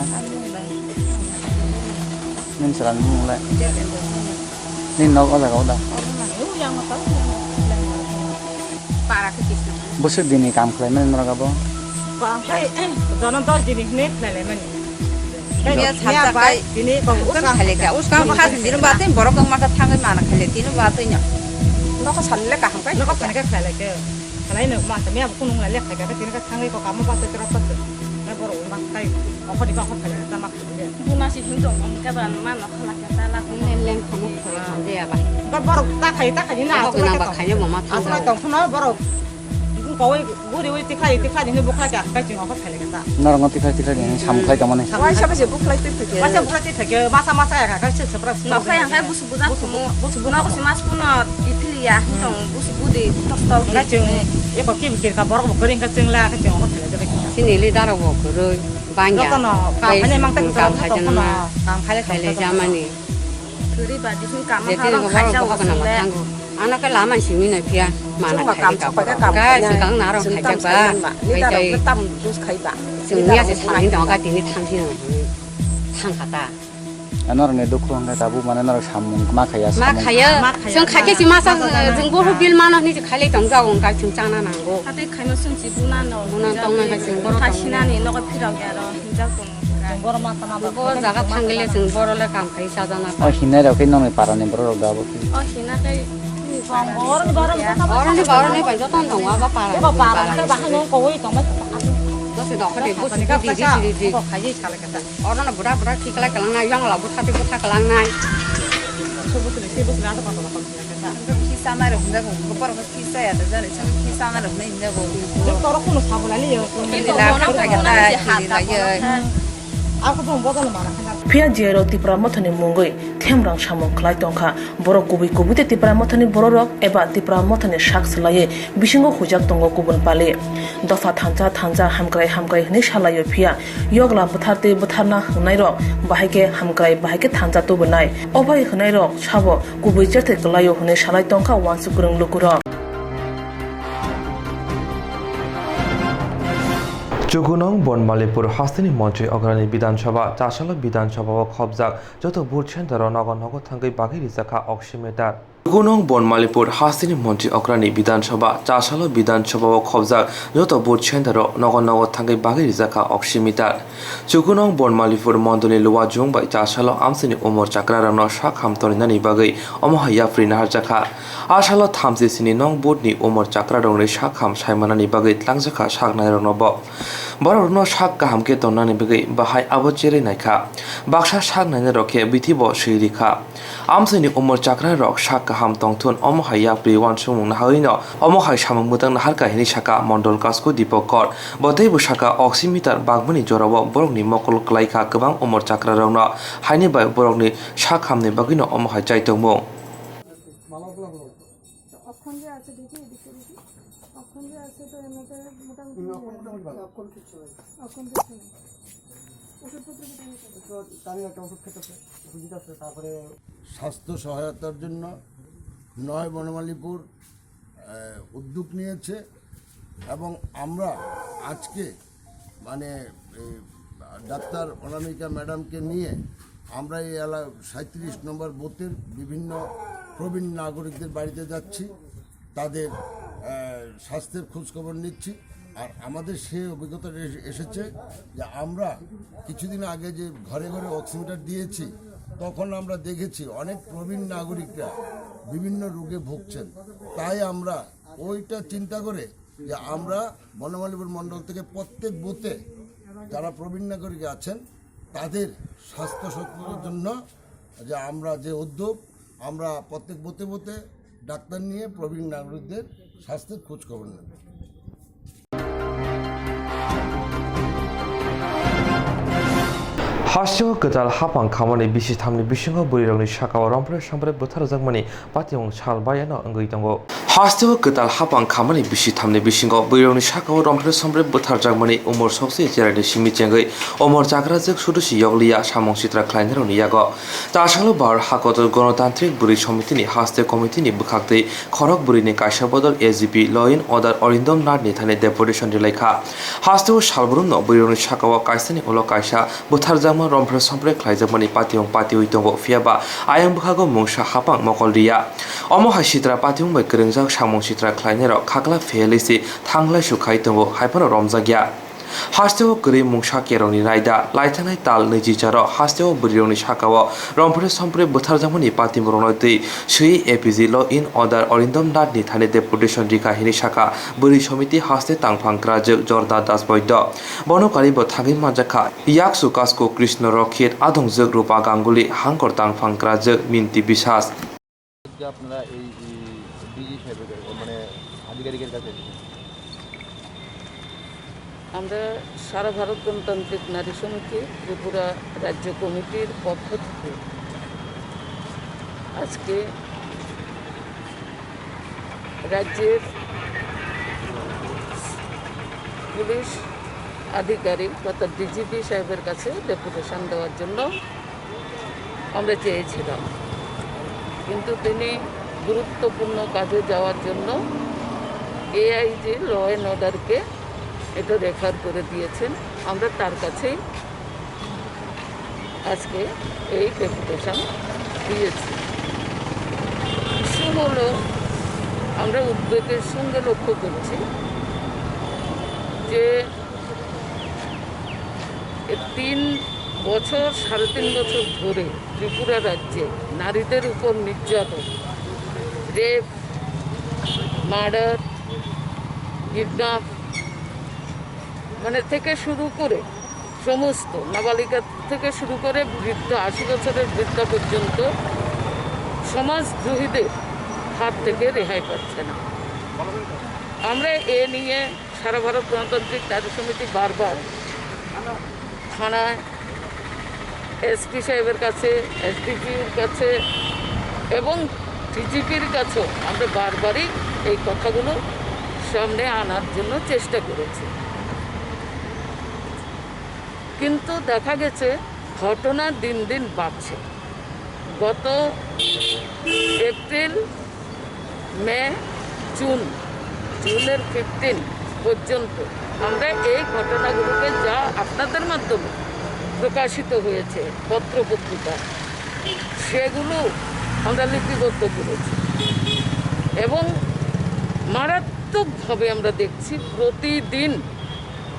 nen saran bung le nen nok ala kau dah Para ke kisah. busuk dini kam khlai men norok abo Jangan tahu jenis net nilai mana. Dia sampai kai Ini kong kan khale ka uska khas din batin borok ang maka thang mana khale tin batin nya. Nó có sẵn lấy cả hàng cái. nó có phải cái phải là cái này nữa mà tụi mình cũng không lại lấy cái tiếng cái thằng ấy có cảm giác tự ra tự nó bảo rồi mà cái ông có đi có phải là ta mặc Bu nasi hindong cái bạn mà nó không là cái ta là Nên lên không có phải gì à bà. cái bảo ta thấy như nào Có năng bạc khai nhưng mà mà à cái tổng nó bảo cũng có cái bu đi cái khai những cái bốc khai cái chuyện họ có phải là cái ta norong ngoti khai tikha ni sam khai kamane Wah siapa sih buk lagi tu ke? macam bukan itu ke masa-masa ya kan seperti Nó khai hàng cái bu subuh dah bu nó có si mas pun itu ya hindong bu subuh di tok cái chuyện ya có kim kia cả bảo một cái chuyện là cái chuyện họ có phải là cái Sini li daro wo rồi ban nó ya. có nó cái này mang tên cảm khai cho nó mà. khai Khai le jama ni. Thứ đi bà đi xuống cảm Để mà tiêu nó có khai bảo sao có mà cái nào mà tăng. Ana cái lá man simi này pia mà nó khai cái sự cắn nào khai chắc ba. Cái cái tâm rút khai bạn. sự nia sẽ sang đó cái tiếng thang thiên thang cả ta. norong ne dukhu ang tabu mane norong samung ma khaya Mà khai ya, chúng khai cái gì mà sao chúng bố bil mà nó đi khai lấy tổng giao cái chúng trang na nàng go. Tapi khai nó sinh chỉ bu nan nó. Bu nan tông na khai chúng bố Khai xin này nó có phi đầu cái đó, hinja cũng. bố jaga thang cái chúng bố là cảm khai sao na. o hinai rok nong ne parane borok dabo Hina cái Orang ni baru ni banyak tahun dong, apa parah? cái bà cái bà hay nó coi trong mấy Nó sẽ đọc cái đề bút đi. khai gì khai cái ta Orang nak budak khi cái kelang nai, yang lah budak tapi budak kelang nai. sebut lah apa apa kisah mana dah hinja cũng. Kepala kisah ya, dah jadi cakap kisah mana dah hinja cũng. chúng tôi cũng sao lại liệu Ini lah kan kita ini lah ya. aku pun buat lo mana Pia jero tipra mothani mungoi themrang samong khlai tongkha borok kubi te tipra mothani borok eba tipra mothani shak slaye bisingo hujak tongo kubun pale dofa thanja hamkrai hne shalayo pia yogla butharna hnai rok bahike hamkrai bahike thanja to bunai obai hnai rok sabo kubi chathe klayo hne shalai tongkha wansukurung lukuro চুকুনং Banamalipur হাস্তিনী মঞ্চে অগ্রণী বিধানসভা চাষাল বিধানসভা ও খবজাক যত বুঝছেন তারা নগর থাঙ্গই বাঘি রিজাখা অক্সিমেটার চুকুনং বনমালীপুর হাস্তিনী মঞ্চে অগ্রণী বিধানসভা চাষাল বিধানসভা ও খবজাক যত বুঝছেন তারা নগর থাঙ্গই বাঘি রিজাখা অক্সিমিটার চুকুনং বনমালীপুর মন্ডলী লোয়া জুং বাই চাষাল আমসিনি ওমর চাকরারানো শাক হামতরিনানি বাগৈ অমহাইয়া ফ্রিনাহার জাখা আশাল থামসি সিনি নং বোর্ডনি ওমর চাকরারংনি শাক হাম সাইমানানি বাগৈ ত্লাংজাখা শাক নাইরনব বড় শাক গাহামকে তন্নানি বাগৈ বাহাই আবো চেরে নাইখা বাক্সা শাক নাইনে রকে বিথিব সেইরিখা আমসিনি ওমর চাকরা রক শাক গাহাম তংথুন অমহাইয়া প্রিওয়ান সুমুং নাহাইন অমহাই সামুং মুতাং নাহার কাহিনী শাখা মন্ডল কাসকো দীপকর বতৈব শাখা অক্সিমিটার বাগমনি জরাব বরকনি মকল ক্লাইখা গোবাं ওমর চাকরারংনো হাইনি বাই বরকনি শাক হামনি বাগৈनो অমহাই চাইতংমুং স্বাস্থ্য সহায়তার জন্য নয় বনমালীপুর উদ্যোগ নিয়েছে এবং আমরা আজকে মানে ডাক্তার অনামিকা ম্যাডামকে নিয়ে আমরা এই 37 নম্বর বুথের বিভিন্ন প্রবীণ নাগরিকদের বাড়িতে যাচ্ছি, তাদের স্বাস্থ্যের খোঁজখবর নিচ্ছি। আর আমাদের সে অভিজ্ঞতা এসেছে যে আমরা কিছুদিন আগে যে ঘরে ঘরে অক্সিমিটার দিয়েছি, তখন আমরা দেখেছি অনেক প্রবীণ নাগরিকরা বিভিন্ন রোগে ভুগছেন। তাই আমরা ওইটা চিন্তা করে যে আমরা বনমালীপুর মণ্ডল থেকে প্রত্যেক বুথে যারা প্রবীণ নাগরিক আছেন তাদের স্বাস্থ্য সচেতনতার জন্য যে আমরা যে উদ্যোগ, আমরা প্রত্যেক বুথে বুথে ডাক্তার নিয়ে প্রবীণ নাগরিকদের স্বাস্থ্যের খোঁজ খবর নেব। हासिव गोदाल हापां खामानि बिसि थामनि बिसिङाव बुरिरावनि साकाव रंफ्रे संफ्रे बोथार जागमानि पातियं सालबायानो अंगै दङ हासिव गोदाल हापां खामानि बिसि थामनि बिसिङाव बुरिरावनि साकाव रंफ्रे संफ्रे बोथार जागमानि उमर सौसि जेरानि सिमिचेंगै अमर जाग्राजों सुदुसि यगलिया सामं सित्रा ख्लाइनेरनि यागो तासालो बार हाकत गणतान्त्रिक बुरि समितिनि हास्ते कमिटिनि बुखाक्दै खरक बुरिनि कायसा बदल एजिपि ल इन अर्डार अरिन्दम नाथनि थाने डेपुटेशन रिलायखा हास्तेव सालब्रुमनो बुरिरावनि साकाव कायसानि उलो कायसा बोथार रंफ्रे संफ्रे ख्लाइजाकमानि पातियं पातियै दङ फियाबा आयं बहागो मुंसा हापां मकलरिया अमो हासित्रा पातियं बै गोरोंजाक सामं सित्रा ख्लाइनेराव खाग्ला फेलिसि थांलाय सुखाय दङ हायफानो रमजागिया हास्तेव गरी मुंसा केरनि रायदा लाइथांनाय ताल 24 हास्तेव बुरिरावनि साकाव रंफ्रे संफ्रे बोथार जाकमानि पाति मरनो दै सुइ एपिजि ल इन अर्डार अरिन्दम नाथनि थाने डेपुटेशन रिकाहिनि साका बुरि समिति हास्ते तांफांक्रा जर्दा दास बैद्य बनकारि ब थांगि माजाखा याकसु कास्को कृष्ण रक्षित आदं जग रूपा गांगुली हांकर तांफांक्रा मिन्ति বিশ্বাস আপনারা এই ডিজি সাহেবের মানে আধিকারিকের কাছে আমরা সারা ভারত গণতান্ত্রিক নারী সমিতি ত্রিপুরা রাজ্য কমিটির পক্ষ থেকে আজকে রাজ্যের পুলিশ আধিকারিক অর্থাৎ ডিজিপি সাহেবের কাছে ডেপুটেশন দেওয়ার জন্য আমরা চেয়েছিলাম, কিন্তু তিনি গুরুত্বপূর্ণ কাজে যাওয়ার জন্য এআইজি ল অ্যান্ড অর্ডারকে এটা রেফার করে দিয়েছেন। আমরা তার কাছেই আজকে এই ডেপুটেশন দিয়েছি। ইস্যু হলো আমরা উদ্বেগের সঙ্গে লক্ষ্য করছি যে 3 বছর 3.5 বছর ধরে ত্রিপুরা রাজ্যে নারীদের উপর নির্যাতন, রেপ, মার্ডার, কিডন্যাপ মানে থেকে শুরু করে সমস্ত নাবালিকা থেকে শুরু করে বৃদ্ধ 80 বছরের বৃদ্ধা পর্যন্ত সমাজদ্রোহীদের হাত থেকে রেহাই পাচ্ছে না। আমরা এ নিয়ে সারা ভারত গণতান্ত্রিক নারী সমিতি বারবার থানায় এসপি সাহেবের কাছে, এসডিপির কাছে এবং ডিজিপির কাছেও আমরা বারবারই এই কথাগুলো সামনে আনার জন্য চেষ্টা করেছি, কিন্তু দেখা গেছে ঘটনা দিন দিন বাড়ছে। গত এপ্রিল, মে, জুনের 15 পর্যন্ত আমরা এই ঘটনাগুলোকে যা আপনাদের মাধ্যমে প্রকাশিত হয়েছে পত্রপত্রিকা, সেগুলো আমরা লিপিবদ্ধ করেছি এবং মারাত্মকভাবে আমরা দেখছি প্রতিদিন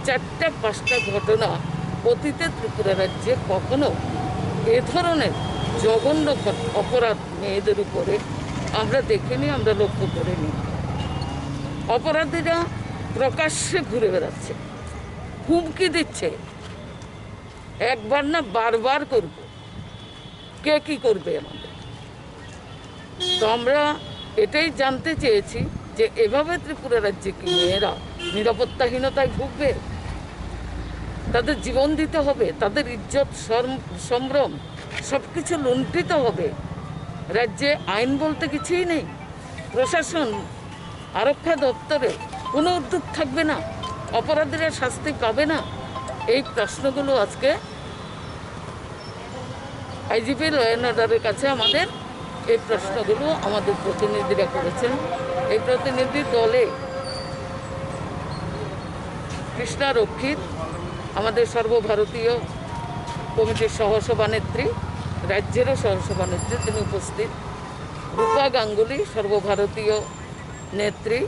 4-5টা ঘটনা অতীতে ত্রিপুরা রাজ্যে কখনো এ ধরনের জঘন্য অপরাধ মেয়েদের উপরে আমরা দেখিনি, আমরা লক্ষ্য করিনি। অপরাধীরা প্রকাশ্যে ঘুরে বেড়াচ্ছে, হুমকি দিচ্ছে, একবার না বারবার করব, কে কি করবে আমাদের। তো আমরা এটাই জানতে চেয়েছি যে এভাবে ত্রিপুরা রাজ্যে কি মেয়েরা নিরাপত্তাহীনতায় ভুগবে? তাদের জীবন দিতে হবে, তাদের ইজ্জত সম্ভ্রম সব কিছু লুণ্ঠিত হবে। রাজ্যে আইন বলতে কিছুই নেই। প্রশাসন, আরক্ষা দপ্তরে কোনো উদ্যোগ থাকবে না, অপরাধীরা শাস্তি পাবে না। এই প্রশ্নগুলো আজকে আইজিপি ল অ্যান্ড অর্ডারের কাছে আমাদের এই প্রশ্নগুলো আমাদের প্রতিনিধিরা করেছেন। এই প্রতিনিধি দলে কৃষ্ণা রক্ষিত আমাদের সর্বভারতীয় কমিটির সহসভানেত্রী, রাজ্যেরও সহসভানেত্রী তিনি উপস্থিত, রূপা গাঙ্গুলি সর্বভারতীয় নেত্রী,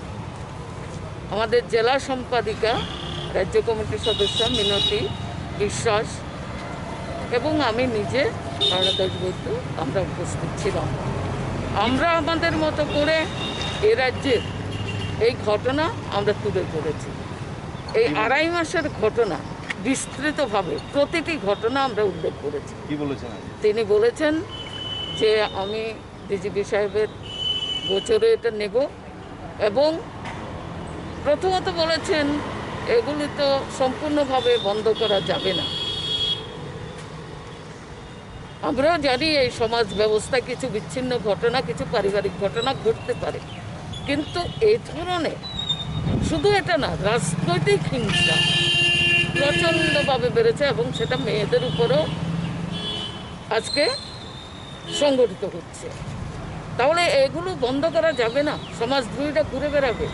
আমাদের জেলা সম্পাদিকা রাজ্য কমিটির সদস্য মিনতি বিশ্বাস এবং আমি নিজে স্বর্ণদাস বৈদ্য আমরা উপস্থিত ছিলাম। আমরা আমাদের মতো করে এ রাজ্যের এই ঘটনা আমরা তুলে ধরেছি। এই 2.5 মাসের ঘটনা বিস্তৃতভাবে প্রতিটি ঘটনা আমরা উল্লেখ করেছি। কি বলেছেন? তিনি বলেছেন যে আমি ডিজিপি সাহেবের গোচরে এটা নেব এবং প্রথমত বলেছেন এগুলি তো সম্পূর্ণভাবে বন্ধ করা যাবে না। আমরাও জানি এই সমাজ ব্যবস্থায় কিছু বিচ্ছিন্ন ঘটনা, কিছু পারিবারিক ঘটনা ঘটতে পারে, কিন্তু এই ধরনের শুধু এটা না, রাজনৈতিক হিংসা প্রচণ্ডভাবে বেড়েছে এবং সেটা মেয়েদের উপরেও আজকে সংগঠিত হচ্ছে। তাহলে এগুলো বন্ধ করা যাবে না, সমাজদ্রোহীরা ঘুরে বেড়াবে।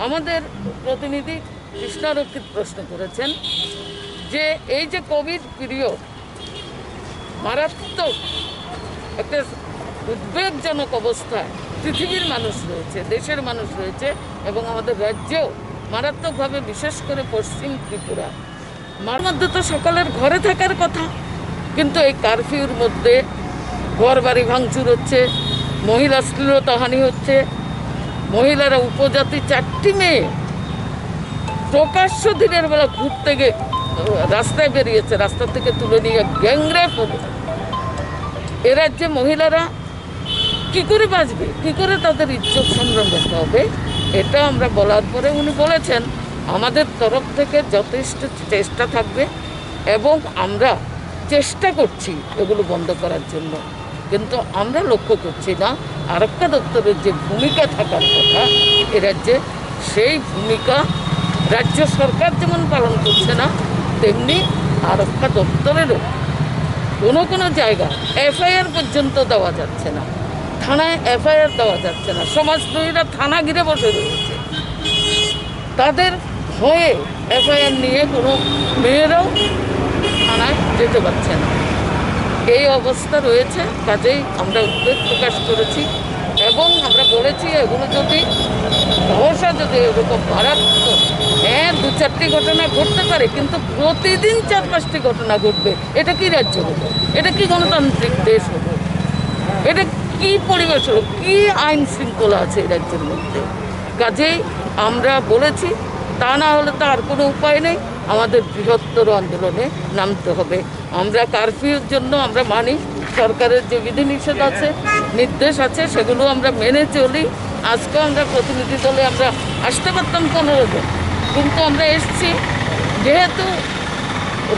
আমাদের প্রতিনিধি কৃষ্ণারক্ষিত প্রশ্ন করেছেন যে এই যে কোভিড পিরিয়ড, মারাত্মক একটা উদ্বেগজনক অবস্থায় পৃথিবীর মানুষ রয়েছে, দেশের মানুষ রয়েছে এবং আমাদের রাজ্যেও মারাত্মকভাবে, বিশেষ করে পশ্চিম ত্রিপুরা, মার মধ্যে তো সকলের ঘরে থাকার কথা, কিন্তু এই কারফিউর মধ্যে ঘর বাড়ি ভাঙচুর হচ্ছে, মহিলা শ্লীলতাহানি হচ্ছে, মহিলারা উপজাতি 4টি মেয়ে প্রকাশ্য দিনের বেলা ঘুরতে গিয়ে রাস্তায় বেরিয়েছে, রাস্তা থেকে তুলে নিয়ে গ্যাংরেপ হলো। এ রাজ্যে মহিলারা কি করে বাঁচবে, কি করে তাদের ইজ্জত সংগ্রাম করতে হবে, এটা আমরা বলার পরে উনি বলেছেন আমাদের তরফ থেকে যথেষ্ট চেষ্টা থাকবে এবং আমরা চেষ্টা করছি এগুলো বন্ধ করার জন্য। কিন্তু আমরা লক্ষ্য করছি না আরক্ষা দপ্তরের যে ভূমিকা থাকার কথা এ রাজ্যে, সেই ভূমিকা রাজ্য সরকার যেমন পালন করছে না, তেমনি আরক্ষা দপ্তরেরও কোনো কোনো জায়গা এফআইআর পর্যন্ত দেওয়া যাচ্ছে না, থানায় এফআইআর দেওয়া যাচ্ছে না। সমাজদ্রোহীরা থানা ঘিরে বসে রয়েছে, তাদের ভয়ে এফআইআর নিয়ে কোনো মেয়েরাও থানায় যেতে পারছে না। এই অবস্থা রয়েছে, কাজেই আমরা উদ্বেগ প্রকাশ করেছি এবং আমরা বলেছি এগুলো যদি সহসা যদি এরকম মারাত্মক 2-4টি ঘটনা ঘটতে পারে, কিন্তু প্রতিদিন 4-5টি ঘটনা ঘটবে, এটা কি রাজ্য হলো, এটা কি গণতান্ত্রিক দেশ হলো, এটা কি পরিবেশ হলো, কি আইন শৃঙ্খলা আছে এই রাজ্যের মধ্যে? কাজেই আমরা বলেছি তা না হলে তো আর কোনো উপায় নেই, আমাদের বৃহত্তর আন্দোলনে নামতে হবে। আমরা কারফিউর জন্য আমরা মানি, সরকারের যে বিধিনিষেধ আছে, নির্দেশ আছে, সেগুলো আমরা মেনে চলি। আজকেও আমরা প্রতিনিধি দলে আমরা আসতে পারতাম 15 জন, কিন্তু আমরা এসছি যেহেতু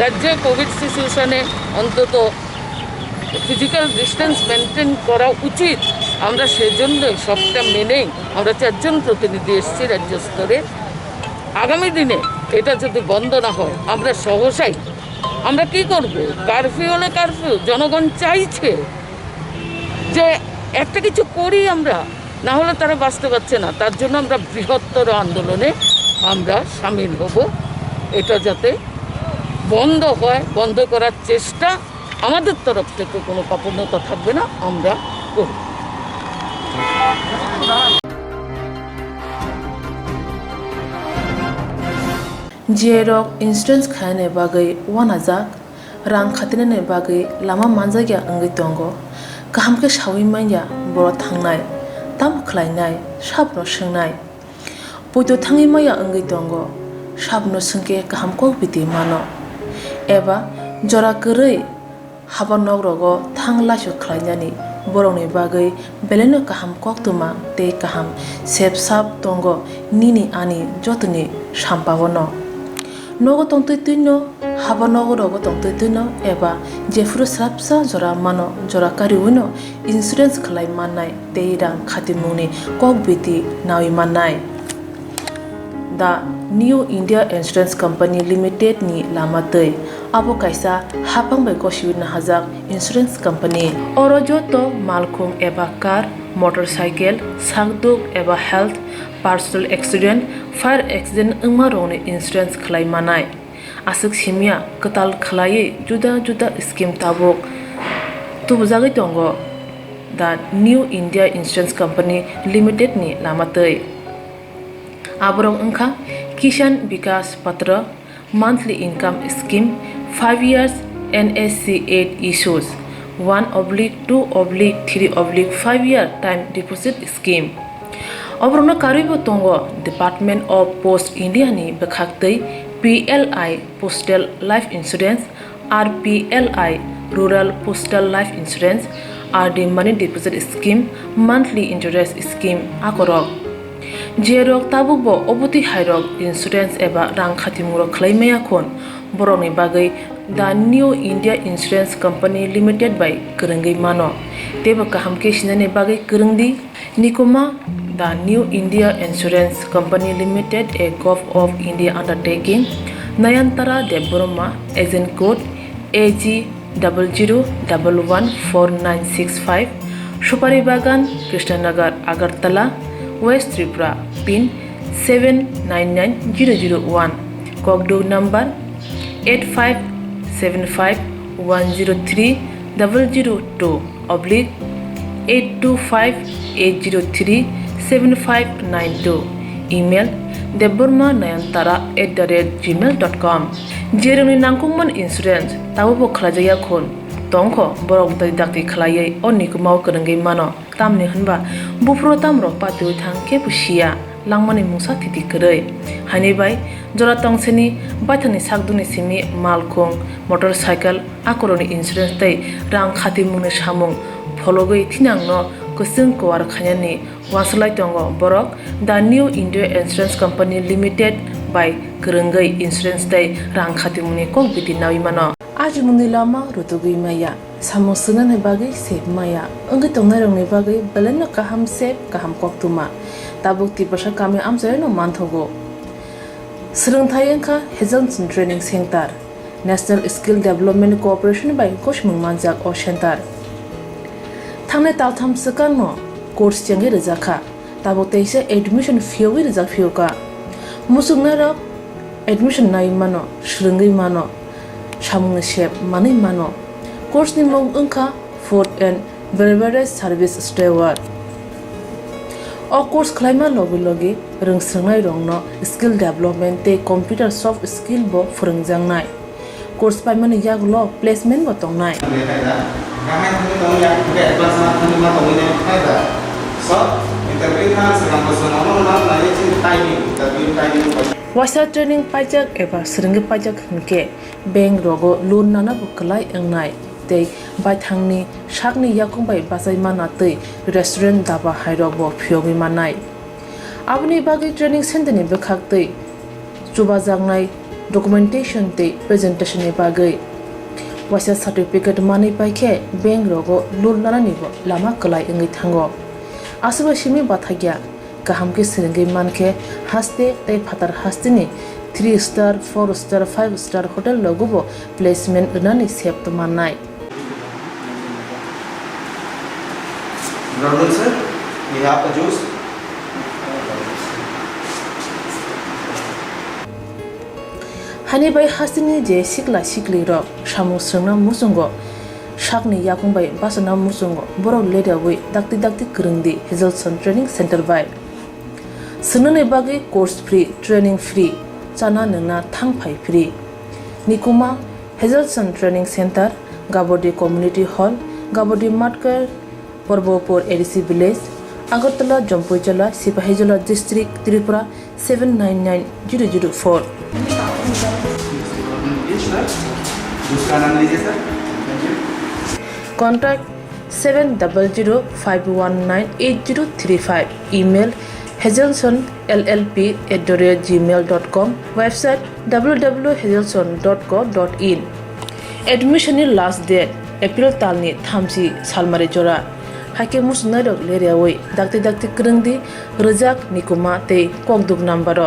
রাজ্যে কোভিড সিচুয়েশনে অন্তত ফিজিক্যাল ডিস্টেন্স মেনটেন করা উচিত, আমরা সেজন্যই সবটা মেনেই আমরা 4 জন প্রতিনিধি এসেছি রাজ্য স্তরে। আগামী দিনে এটা যদি বন্ধ না হয় আমরা সহসাই আমরা কি করব? কারফিউ হলে কারফিউ, জনগণ চাইছে যে একটা কিছু করি আমরা, না হলে তারা বাঁচতে পারছে না। তার জন্য আমরা বৃহত্তর আন্দোলনে আমরা সামিল হব। এটা যাতে বন্ধ হয়, বন্ধ করার চেষ্টা আমাদের তরফ থেকে কোনো কাপড়তা থাকবে না, আমরা করব। जिएरक इन्सुरेन्स खाने बागै वानाजाक रां खातिने बागै लामा मानजागिया अंगै दंगो गाहामके सावै माइया बर' थांनाय ताम खलायनाय साबनो सोंनाय बयद' थाङै माइया अंगै दंगो साबनो सोंके गाहामको बिदि मानो एबा जरा गोरै हाबा नगरगो थां लासु खलायनानै बर'नि बागै बेलेनो गाहाम कक्तमा ते गाहाम सेब साब दंगो निनि आनि जतनि साम्पाबनो नगो तंतै तुइनो हाबा नगरगो तंतै तुइनो एबा जेफुरु स्राबसा जरा मानो जरा कारिउनो इन्सुरेन्स खलाय माननाय ते रां खाति मुंनि कक बिदि नावि माननाय the New India Insurance Company Limited ni lamatei abo kaisa hapang bai koshiwin hajak insurance company oro joto malkhung eba car motorcycle sagduk eba health personal accident fire accident ungma rone insurance khlai manai asuk simia katal khlai juda juda scheme tabok tubjagai tongo the New India Insurance Company Limited ni lamatei abrong ungkha Kishan Vikas Patra monthly income scheme 5 years NSC 8 issues 1/2/3/5 year time deposit scheme obrona karibo tongo Department of Post India ni bekhaktei PLI Postal Life Insurance RPLI Rural Postal Life Insurance RD Money Deposit Scheme monthly interest scheme akorok jerok tabubo obuti hairok insurance eba rang khatimuro khlaimaya khon boroni bagai the New India Insurance Company Limited by Kurungai mano teba kahamke sinane bagai kurungdi nikoma the New India Insurance Company Limited a Gov of India undertaking Nayantara Deboroma agent code AG 00114965 Shupari Bagan Krishnanagar Agartala West Tripura pin 799001 Kokborok number 8575102825-825-803-7592 email debormanayantara@gmail.com jeroni nangkungman insurance tabubo khlajaya khon tongkho borok dai dakti khlaiei onikmau kurungai mano tamni hanba bufro tamro patu thangke pusia langmani mungsa thiti korei hani bai jora tongseni bathani sakduni simi malkhong motorcycle akoroni insurance tai rang khati mungni samung phologoi thinangno kusung kwar khanyani waslai tongo borok the New India Insurance Company Limited by kurungai insurance tai rang khati mungni kok biti nawi mano aji mungni lama rutugui maya samusunan he bagai sep maya ongi tongnai rongni bagai beleno kaham sep kaham koktuma tabuk ti pasha kami amjai no manthogo Swrangchati engkha Health Training Center National Skill Development Corporation by koshmung manjak o center thangne taltham sakano course changi rejakha tabuk teise admission fee wi rejak fioka musuknara admission nai mano shringai mano samung shep mani mano course ni mong engkha food and beverage service steward o course khlaima logi logi rungsrangnai rongno skill development te computer soft skill bo phurungjangnai course paimani yaglo placement bo tongnai Wasa training pajak eba seringi pajak hingke bank rogo loan nana bukalai engnai tei baithangni sakni yakung bai basai mana tei restaurant daba hairok bo phiogi manai abni bagi training center ni bekhak tei chubajangnai documentation tei presentation ni bagai wasa certificate mani paikhe bank rogo loan nana ni bo lama kalai engi thango asuba simi bathagya kahamke seringi manke haste tei phatar hastini 3 star 4 star 5 star hotel logo placement nani sep to manai Brother sir, we have the juice. Hani bai hasini je sikla sikli ro samu srna musungo sakni yakung bai basana musungo borok leda wi dakti kurungdi Health Training Center bai sunune bagi course free training free chana nungna thangphai free nikuma Health Training Center Gabodi Community Hall Gabodi Matkar Porbopur ADC Village Agartala Jampuijala Sipahijala District Tripura 799004 Contact 7005198035 email hazelson@gmail.com website www.hazelson.co.in admission last date April talni thamsi salmari jora hake musnaro leriawai dakti kurungdi rejak nikuma te kokduk number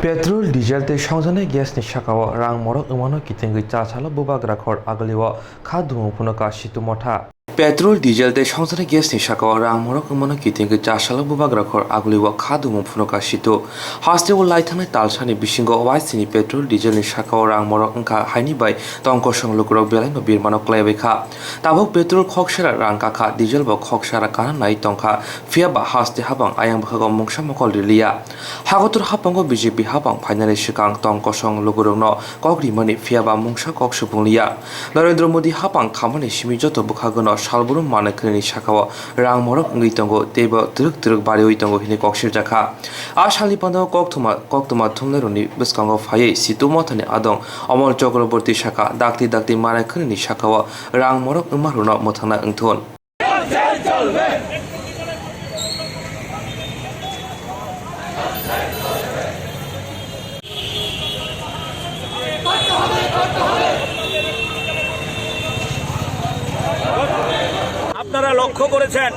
petrol diesel ते संजने guess नि शाखाव रां मरक उमानो कितेंगै चाचालो बुबाग्रा खर आगलिव खादुमु फुनका सितु मथा petrol diesel ते संजने guess नि शाखाव रां मरक उमानो कितेंगै चाचालो बुबाग्रा खर आगलिव खादुमु फुनका सितु हास्ते वो लाइथांनाय तालसानि बिसिंगो वाइसिनि पेट्रोल डिजेल नि शाखाव रां मरक अंका हाइनि बाय तंक संलुकरक बेलाइनो बिरमानो क्लाइबैखा ताबो पेट्रोल खकसेरा रां काखा डिजेल बो खकसारा काना नाय तंका फियाबा हास्ते हाबां आयां बखगो मुंसा मकल रिलिया हागतुर हापांगो बीजेपी हाबां फाइनाली सिगां तंक संलुकरकनो कग्रिमानि फियाबा मुंसा कक सुफुंलिया नरेंद्र मोदी हाबां खामानि सिमि जत बुखागोनो सालबुरुम मानखनि शाखाव रां मरक ngitंगो तेबो तुरुक तुरुक बारि उइतंगो हिनि ककसिर जाखा आ सालनि पानो कोक्तमा थुमलेरनि बिस्कांगो फायै सितु मथानि आदं अमल चक्रवर्ती शाखा दाक्ति दाक्ति मानखनि शाखाव रां मरक उमारुनो मथाना अंथोन আপনারা লক্ষ্য করেছেন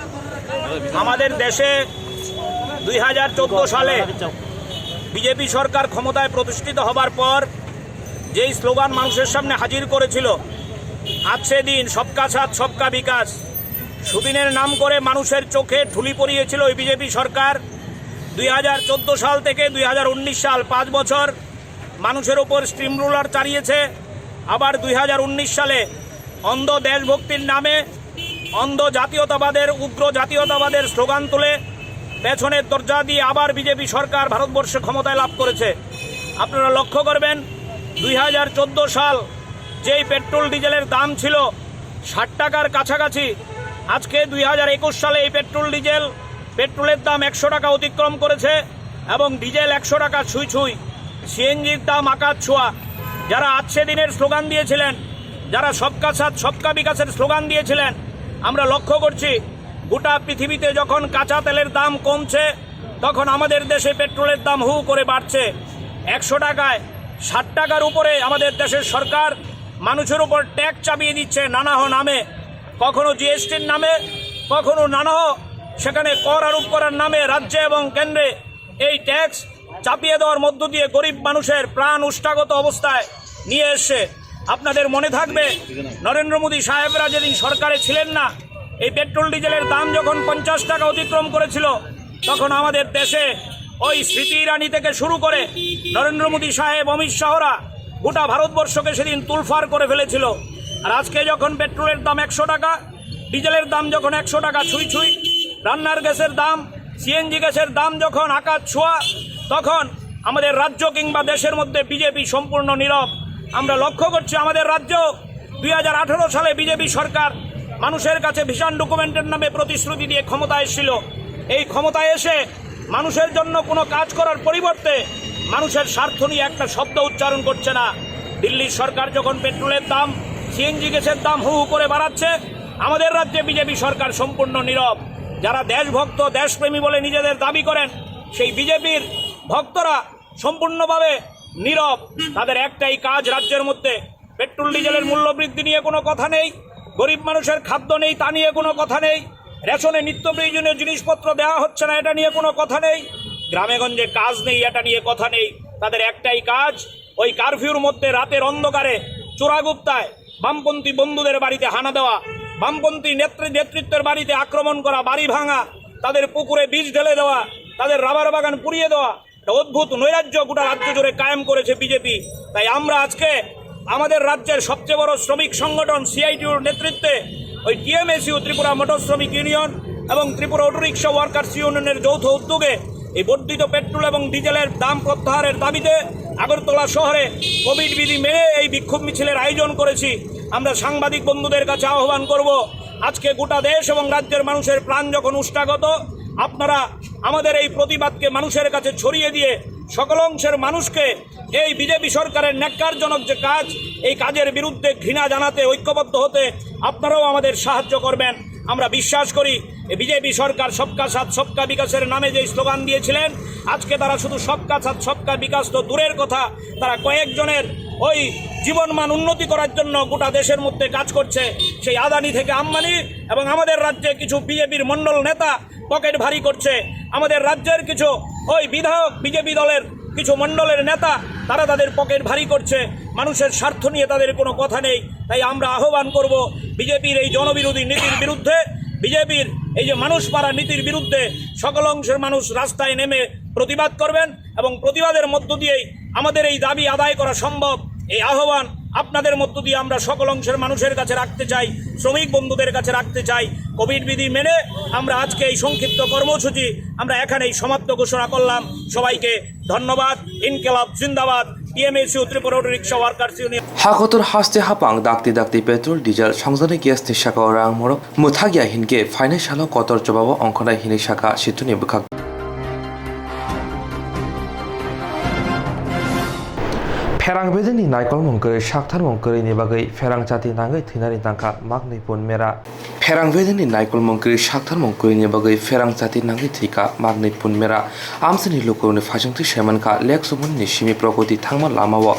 আমাদের দেশে 2014 সালে বিজেপি সরকার ক্ষমতায় প্রতিষ্ঠিত হবার পর যেই স্লোগান মানুষের সামনে হাজির করেছিল আজকে দিন সবকা সাথ সবকা বিকাশ সুদিনের নাম করে মানুষের চোখে ঢুলি পরিয়েছিল ওই বিজেপি সরকার 2014 সাল থেকে 2019 সাল 5 বছর মানুষের উপর স্টিম রোলার চালিয়েছে আবার 2019 সালে অন্ধ দেশভক্তির নামে অন্ধ জাতীয়তাবাদের উগ্র জাতীয়তাবাদের স্লোগান তুলে পেছনের দরজা দিয়ে আবার বিজেপি সরকার ভারতবর্ষে ক্ষমতায় লাভ করেছে আপনারা লক্ষ্য করবেন 2014 সাল যেই পেট্রোল ডিজেলের দাম ছিল 60 টাকার কাছাকাছি আজকে 2021 সালে এই পেট্রোলের দাম 100 টাকা অতিক্রম করেছে এবং ডিজেল 100 টাকা ছুঁই ছুঁই সিএনজির দাম আকাশ ছোঁয়া যারা আজকে দিনের স্লোগান দিয়েছিলেন যারা সবকা সাথ সবকা বিকাশের স্লোগান দিয়েছিলেন আমরা লক্ষ্য করছি গোটা পৃথিবীতে যখন কাঁচা তেলের দাম কমছে তখন আমাদের দেশে পেট্রোলের দাম হু করে বাড়ছে 100 টাকায় 60 টাকার উপরে আমাদের দেশের সরকার মানুষের উপর ট্যাক্স চাপিয়ে দিচ্ছে নানাহ নামে কখনো জিএসটির নামে কখনো নানাহ সেখানে কর আরোপ করার নামে রাজ্যে এবং কেন্দ্রে এই ট্যাক্স চাপিয়ে দেওয়ার মধ্য দিয়ে গরিব মানুষের প্রাণ উষ্টাগত অবস্থায় নিয়ে এসছে আপনাদের মনে থাকবে নরেন্দ্র মোদী সাহেবরা যেদিন সরকারে ছিলেন না এই পেট্রোল ডিজেলের দাম যখন 50 টাকা অতিক্রম করেছিল তখন আমাদের দেশে ওই স্মৃতি ইরানি থেকে শুরু করে নরেন্দ্র মোদী সাহেব অমিত শাহরা গোটা ভারতবর্ষকে সেদিন তুলফার করে ফেলেছিল আর আজকে যখন পেট্রোলের দাম 100 টাকা ডিজেলের দাম যখন 100 টাকা ছুঁই ছুঁই রান্নার গ্যাসের দাম সিএনজি গ্যাসের দাম যখন আকাশ ছোঁয়া তখন আমাদের রাজ্য কিংবা দেশের মধ্যে বিজেপি সম্পূর্ণ নীরব আমরা লক্ষ্য করছি আমাদের রাজ্য 2018 সালে বিজেপি সরকার মানুষের কাছে ভিশন ডকুমেন্টের নামে প্রতিশ্রুতি দিয়ে ক্ষমতায় এসেছিল এই ক্ষমতায় এসে মানুষের জন্য কোনো কাজ করার পরিবর্তে মানুষের স্বার্থ নিয়ে একটা শব্দ উচ্চারণ করছে না দিল্লির সরকার যখন পেট্রোলের দাম সিএনজি গ্যাসের দাম হু করে বাড়াচ্ছে আমাদের রাজ্যে বিজেপি সরকার সম্পূর্ণ নীরব যারা দেশভক্ত দেশপ্রেমী বলে নিজেদের দাবি করেন সেই বিজেপির ভক্তরা সম্পূর্ণভাবে নীরব তাদের একটাই কাজ রাজ্যের মধ্যে পেট্রোল ডিজেলের মূল্য বৃদ্ধি নিয়ে কোনো কথা নেই গরিব মানুষের খাদ্য নেই তা নিয়ে কোনো কথা নেই রেশনে নিত্য প্রয়োজনীয় জিনিসপত্র দেওয়া হচ্ছে না এটা নিয়ে কোনো কথা নেই গ্রামেগঞ্জে কাজ নেই এটা নিয়ে কথা নেই তাদের একটাই কাজ ওই কারফিউর মধ্যে রাতের অন্ধকারে চোরাগুপ্তায় বামপন্থী বন্ধুদের বাড়িতে হানা দেওয়া বামপন্থী নেতৃত্বের বাড়িতে আক্রমণ করা বাড়ি ভাঙা তাদের পুকুরে বীজ ঢেলে দেওয়া তাদের রাবার বাগান পুড়িয়ে দেওয়া অদ্ভুত নৈরাজ্য গোটা রাজ্য জুড়ে কায়েম করেছে বিজেপি তাই আমরা আজকে আমাদের রাজ্যের সবচেয়ে বড় শ্রমিক সংগঠন সিআইটিউর নেতৃত্বে ওই টিএমএসইউ ত্রিপুরা মোটর শ্রমিক ইউনিয়ন এবং ত্রিপুরা অটোরিক্সা ওয়ার্কার্স ইউনিয়নের যৌথ উদ্যোগে এই বর্ধিত পেট্রোল এবং ডিজেলের দাম প্রত্যাহারের দাবিতে আগরতলা শহরে কোভিড বিধি মেনে এই বিক্ষোভ মিছিলের আয়োজন করেছি আমরা সাংবাদিক বন্ধুদের কাছে আহ্বান করব আজকে গোটা দেশ এবং রাজ্যের মানুষের প্রাণ যখন উষ্টাগত আপনারা আমাদের এই প্রতিবাদকে মানুষের কাছে ছড়িয়ে দিয়ে সকল অংশের মানুষকে এই বিজেপি সরকারের ন্যাক্কারজনক যে কাজ এই কাজের বিরুদ্ধে ঘৃণা জানাতে ঐক্যবদ্ধ হতে আপনারাও আমাদের সাহায্য করবেন আমরা বিশ্বাস করি এই বিজেপি সরকার সবকা সাথ সবকা বিকাশের নামে যে স্লোগান দিয়েছিলেন আজকে তারা শুধু সবকা সাথ সবকা বিকাশ তো দূরের কথা তারা কয়েকজনের ওই জীবনমান উন্নতি করার জন্য গোটা দেশের মধ্যে কাজ করছে সেই আদানি থেকে আম্বানি এবং আমাদের রাজ্যে কিছু বিজেপির মণ্ডল নেতা পকেট ভারী করছে আমাদের রাজ্যের কিছু ওই বিধায়ক বিজেপি দলের কিছু মণ্ডলের নেতা তারা তাদের পকেট ভারী করছে, মানুষের স্বার্থ নিয়ে তাদের কোনো কথা নেই। তাই আমরা আহ্বান করব বিজেপির এই জনবিরোধী নীতির বিরুদ্ধে, বিজেপির এই যে মানুষ মারা নীতির বিরুদ্ধে সকল অংশের মানুষ রাস্তায় নেমে প্রতিবাদ করবেন এবং প্রতিবাদের মধ্য দিয়েই আমাদের এই দাবি আদায় করা সম্ভব। এই আহ্বান আপনাদের মধ্য দিয়ে আমরা সকল অংশের মানুষের কাছে রাখতে চাই, শ্রমিক বন্ধুদের কাছে রাখতে চাই। কোভিড বিধি মেনে আমরা আজকে এই সংক্ষিপ্ত কর্মসূচি আমরা এখানেই সমাপ্ত ঘোষণা করলাম। সবাইকে ধন্যবাদ। ইনকিলাব জিন্দাবাদ। TMSU Tripura auto rickshaw workers union হাকতর হাসতে হাপাং দাকতি দাকতি পেট্রোল ডিজেল সংজনে gas ni saka orang morok muthagia hinke financial kotor jobabo ongkhona hini saka situni bukhak Ferang-bedeni naikol mongkori sakthar mongkori ni bagai Swrangchati nangai thinari tangka magnai pon mera Ferang-bedeni naikol mongkori sakthar mongkori ni bagai Swrangchati nangai thika magnai pon mera amsani lokoni phajongti semanka leksubon ni simi progoti thangma lamao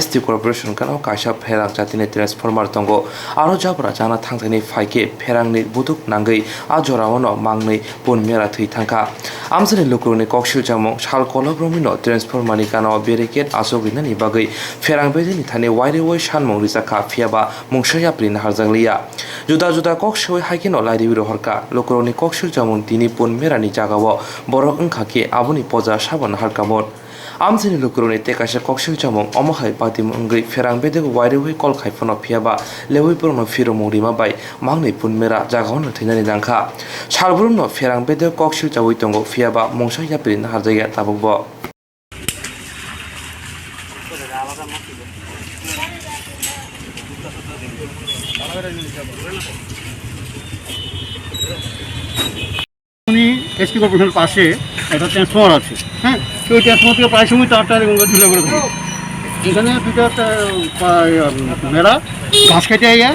ST corporation kana kaisa Swrangchati ni transformer tongo aro jabra jana thangthani phaike Ferang-ni buduk nangai ajoraono magnai pon mera thui thangka amsani lokoni koksil jamong sal kolobromino transformer ni kana barricade asogina ni bagai Ferang-bedeni thani waire wai sanmong rijaka phiaba mungshaya prin harjanglia juda juda koksoi haikino lairibiro horka lokoroni koksil jamon tini pon merani jagao borok wngkhake aboni poja sabon harkamon amsini lokoroni tekasa koksil jamong omohai patim ongoi Ferang-bedego waire wai kol khaifono phiaba lewoi porno firo mongrima bai mangnai pon mera jagaono thinani dangkha salbruno Ferang-bedego koksil jawoi tongo phiaba mungshaya prin harjaya tabukbo ST কর্পোরেশনের পাশে একটা transformer আছে, হ্যাঁ, তো ওই transformer থেকে প্রায় সময় তারটা ঢুলে করে থাকে। এখানে দুটো মেয়েরা ঘাস খেতে আইয়া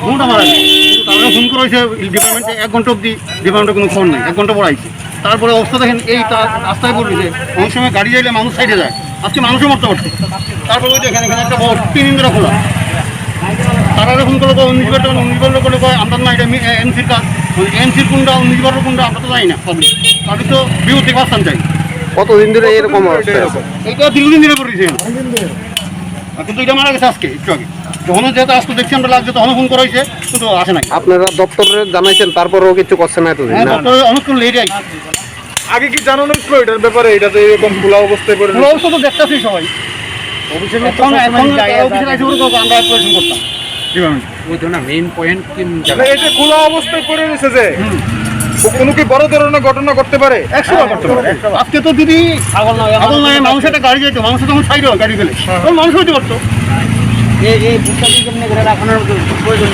ঘুমটা মারা যায়, কিন্তু তারা ফোন করে হয়েছে ডিপার্টমেন্টে 1 ঘন্টা অব্দি ডিপার্টমেন্টে কোনো ফোন নেই, 1 ঘন্টা পর আইছে। তারপরে অবস্থা দেখেন এই রাস্তায় পড়ছে, অনেক সময় গাড়ি যাইলে মানুষ সাইডে যায়, আজকে মানুষও মরতে পারছে। তারপরে ওই দেখেন এখানে একটা বড় 3 দিন ধরে খোলা, তারা যখন করলো 19 করলে আমরা না এটা এমসির কাজ, এমসির কোনটা 19 কোনটা আমরা তো জানি না, পাবলিক তাদের তো বিপত্তি বাস্তান চাই। কতদিন ধরে এরকম অবস্থা আছে? এটা দীর্ঘদিন ধরে পড়েছে, কিন্তু এটা মারা গেছে আজকে একটু আগে। যখন যেহেতু আজকে দেখছি আমরা লাগছে তখন ফোন করা হয়েছে, কিন্তু আসে নাই। আপনারা দপ্তরে জানাইছেন তারপরেও কিছু করছে না এতদিন? দপ্তরে অনেকক্ষণ লেটে আইছে। আগে কি জানানো ছিল এটার ব্যাপারে? এটা তো এরকম খোলা অবস্থায় পড়ে, খোলা অবস্থা তো দেখতেছি সবাই। অফিসের আমরা অপারেশন করতাম এটা খোলা অবস্থায় পড়ে রয়েছে যে কোনো কি বড় ধরনের ঘটনা ঘটতে পারে? 100 করতে পারে। আজকে তো যদি ছাগল নয় মানুষ একটা গাড়ি যেত, মানুষ তখন সাইড হয় গাড়ি গেলে তখন মানুষ হইতে পারতো।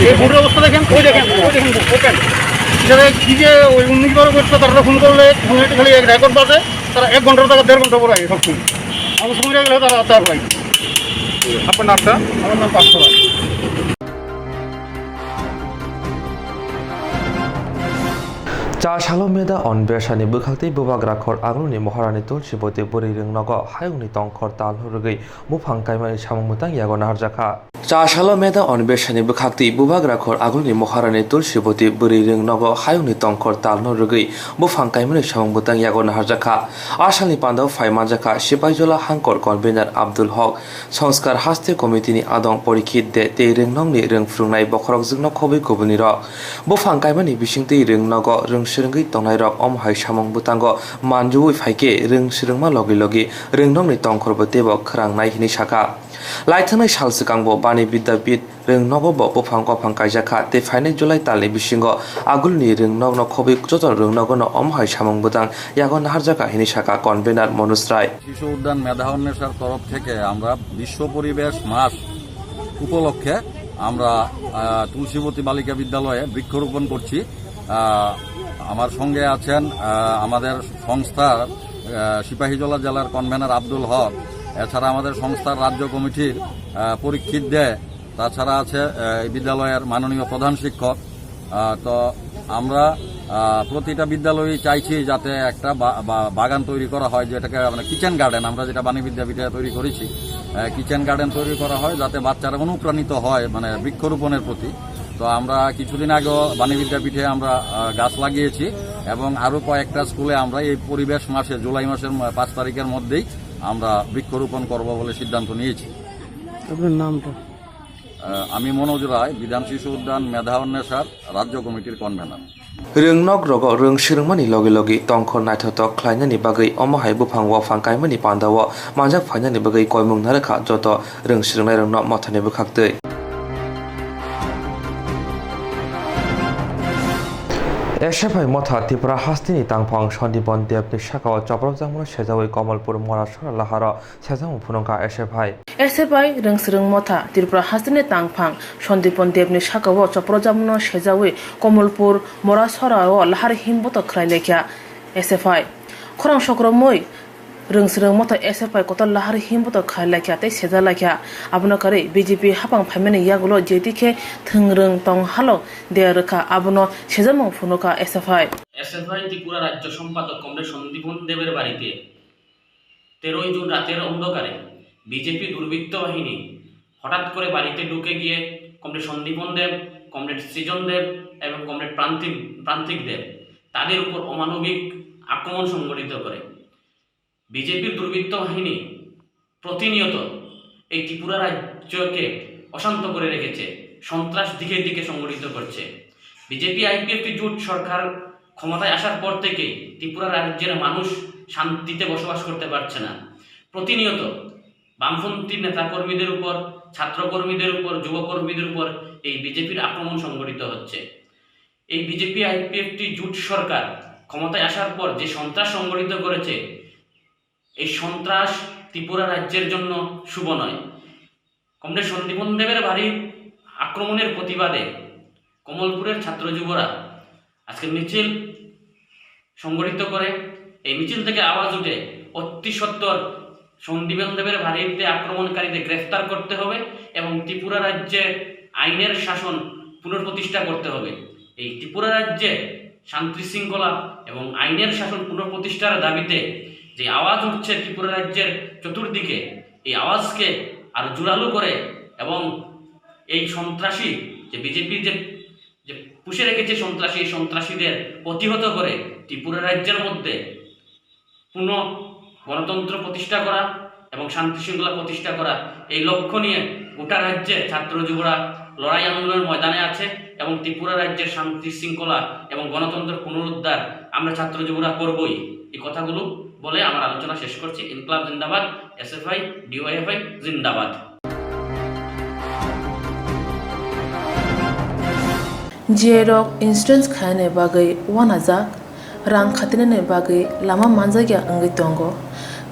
এই বুটের অবস্থা দেখেন, ওই দেখেন ওপেন যারা কি যে ওই 19 করতো, তারা ফোন করলে খালি রেকর্ড বাজে, তারা 1 ঘন্টার টাকা 1.5 ঘন্টা পরে আগে সব সময় আমার সময় গেলে তারা তার পাই। আপনার নামটা? আমার নাম পাঁচশো। Cha Shalomeda on Bershani Bukhati Bubagrakhor Agruni Moharani Tulshiboti Buri Ringnogo Hayuni Tonkor Tal Hurugay Mupang Kaimani Shamutang Yagon Harjaka Cha Shalomeda on Bershani Bukhati Bubagrakhor Agruni Moharani Tulshiboti Buri Ringnogo Hayuni Tonkor Tal Hurugay Mupang Kaimani Shamutang Yagon Harjaka Ashali Pando Faimajaka Shipajola Hankor Convener Abdul Haq Sanskar Haste Committee Adong Porikid de Te Ringnongni Ring Frungnai Bokrok Zigno Kobi Kobuniro Mupang Kaimani Bishingti Ringnogo Ring Swrangchati tongnai rok omhai samong butango manjui phaike ring swrangma logi logi ringnongni tongkhorbo tebo khrangnai hini saka laithanai salsikangbo bani bidyapit ringnogo bo bufang kofang kaijaka te phainai July talni bisingo agulni ringnogno khobi joto ringnogono omhai samong butang yagon harjaka hini saka convener Manoj Rai শিশু উদ্যান মেধা অন্বেষার তরফ থেকে আমরা বিশ্ব পরিবেশ মাস উপলক্ষে আমরা তুলসীবতী বালিকা বিদ্যালয়ে বৃক্ষরোপণ করছি। আমার সঙ্গে আছেন আমাদের সংস্থার সিপাহীজলা জেলার কনভেনার আব্দুল হক, এছাড়া আমাদের সংস্থার রাজ্য কমিটির পরীক্ষিত দে, তাছাড়া আছে বিদ্যালয়ের মাননীয় প্রধান শিক্ষক। তো আমরা প্রতিটা বিদ্যালয়ে চাইছি যাতে একটা বাগান তৈরি করা হয়, যেটাকে মানে কিচেন গার্ডেন, আমরা যেটা বাণী বিদ্যাপীঠে তৈরি করেছি, কিচেন গার্ডেন তৈরি করা হয় যাতে বাচ্চারা অনুপ্রাণিত হয় মানে বৃক্ষরোপণের প্রতি। তো আমরা কিছুদিন আগেও বাণী বিদ্যাপীঠে আমরা গাছ লাগিয়েছি এবং আরও কয়েকটা স্কুলে আমরা এই পরিবেশ মাসে জুলাই মাসের 5 তারিখের মধ্যেই আমরা বৃক্ষরোপণ করব বলে সিদ্ধান্ত নিয়েছি। আপনার নামটা? আমি মনোজ রায়, বিধান শিশু উদ্যান মেধা অন্বেষার রাজ্য কমিটির convener. Rungnog rogo rung sirmani logi logi tongkhon naithotok khlainani bagai omohai bufang wa phangkaimani pandawo manjak phainani bagai koimung narakha joto rung sirnai rungno mothani bukhaktei SFI মথা ত্রিপুরা হাস্তিনি তাংফং সন্দীপন দেবনি শাখাও চপ্রজামুন সেজাওই কমলপুর মরাসরা লাহার সেজামু ফুনকা এসএফআই রংসরং মথা ত্রিপুরা হাস্তিনি তাংফং সন্দীপন দেবনি শাখাও চপ্রজামুন সেজাওই কমলপুর মরাসরা লাহার হিমবত খ্রাইলেখ্যা এসএফআই খরং সক্রমই রংসরং মথা এসএফআই কত লাহার হিমবত খ্রাইলেখ্যা তাই সেজালাখ্যা আবনকারে বিজেপি হাপাং ফাইমেনি ইয়াগুলো যেদিকে থংরং তং হালো দেয়ারখা আবন সেজামু ফুনকা এসএফআই ত্রিপুরা রাজ্য সম্পাদক কমরেড সন্দীপন দেবের বাড়িতে 13 জুন রাতের অন্ধকারে বিজেপি দুর্বৃত্ত বাহিনী হঠাৎ করে বাড়িতে ঢুকে গিয়ে কমরেড সন্দীপন দেব, কমরেড সৃজন দেব এবং কমরেড প্রান্তিক দেব তাদের উপর অমানবিক আক্রমণ সংঘটিত করে। বিজেপির দুর্বৃত্ত বাহিনী প্রতিনিয়ত এই ত্রিপুরা রাজ্যকে অশান্ত করে রেখেছে, সন্ত্রাস দিকে দিকে সংগঠিত করছে। বিজেপি আইপিএফটি জোট সরকার ক্ষমতায় আসার পর থেকে ত্রিপুরা রাজ্যের মানুষ শান্তিতে বসবাস করতে পারছে না। প্রতিনিয়ত বামপন্থী নেতাকর্মীদের উপর, ছাত্রকর্মীদের উপর, যুবকর্মীদের উপর এই বিজেপির আক্রমণ সংঘটিত হচ্ছে। এই বিজেপি আইপিএফটি জোট সরকার ক্ষমতায় আসার পর যে সন্ত্রাস সংঘটিত করেছে, এই সন্ত্রাস ত্রিপুরা রাজ্যের জন্য শুভ নয়। কমরেড সন্দীপন দেবের বাড়ির আক্রমণের প্রতিবাদে কমলপুরের ছাত্র যুবরা আজকে মিছিল সংগঠিত করে। এই মিছিল থেকে আওয়াজ উঠে অতি সত্বর সন্দীপন দেবের বাড়িতে আক্রমণকারীদের গ্রেফতার করতে হবে এবং ত্রিপুরা রাজ্যে আইনের শাসন পুনঃপ্রতিষ্ঠা করতে হবে। এই ত্রিপুরা রাজ্যে শান্তি শৃঙ্খলা এবং আইনের শাসন পুনঃপ্রতিষ্ঠার দাবিতে যে আওয়াজ উঠছে ত্রিপুরা রাজ্যের চতুর্দিকে, এই আওয়াজকে আরো জোরালো করে এবং এই সন্ত্রাসী যে বিজেপি যে পুষে রেখেছে সন্ত্রাসী, এই সন্ত্রাসীদের প্রতিহত করে ত্রিপুরা রাজ্যের মধ্যে পুনঃ গণতন্ত্র প্রতিষ্ঠা করা এবং শান্তি শৃঙ্খলা প্রতিষ্ঠা করা, এই লক্ষ্য নিয়ে গোটা রাজ্যে ছাত্র যুবরা লড়াই আন্দোলনের ময়দানে আছে এবং ত্রিপুরা রাজ্যের শান্তি শৃঙ্খলা এবং গণতন্ত্র পুনরুদ্ধার আমরা ছাত্র যুবরা করবই। এই কথাগুলো বলে আমার আলোচনা শেষ করছি। ইনকলাব জিন্দাবাদ, এসএফআই ডিওয়াইএফআই জিন্দাবাদ। जिएरक इन्सुरेन्स खाने बागै वानाजाक रां खातिने बागै लामा मानजागिया अंगै दंगो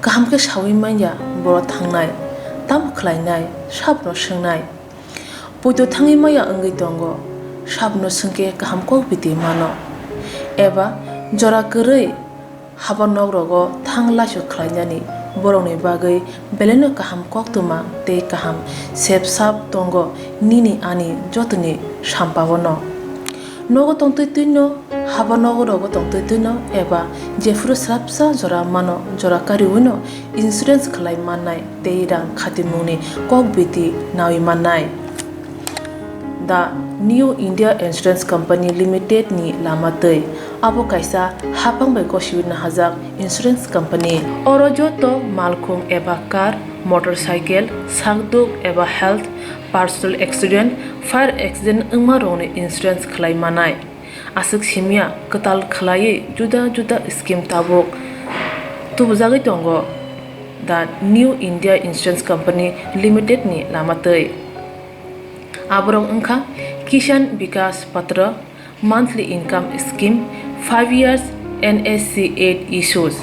गाहामके सावै माइया बर थांनाय ताम खलायनाय साबनो सोंनाय बयदो थाङै माइया अंगै दंगो साबनो सोंके गाहामको बिदि मानो एबा जरा गोरै हाबा नगरगो थांलासो खलायनानै बरंनि बागै बेलेनो गाहाम कक्तमा ते गाहाम सेब साब दंगो निनि आनि जतनि साम्पावनो नगो तंतै तुइनो हाबा नगरगो तंतै तुइनो एबा जेफुरु स्राबसा जरा मानो जरा कारिउनो इन्सुरेन्स खलाय माननाय ते रां खातिमुनि कक बिदि नावि माननाय दा new India insurance company limited नि लामातै आबो कायसा हापांबाय गसिबिनो हाजाक इन्सुरेन्स कंपनी अरो जतो मालखुं एबा कार मोटरसाइकेल सागदुक एबा health personal accident fire accident अंगमा रौने इन्सुरेन्स खलाय मानाय आसक सिमिया कताल खलायै जुदा जुदा स्कीम ताबुक तुबजागै दंगो दा new India insurance company limited नि लामातै आबरं अंखा किसान विकास पत्र monthly income scheme 5 years NSC 8 issues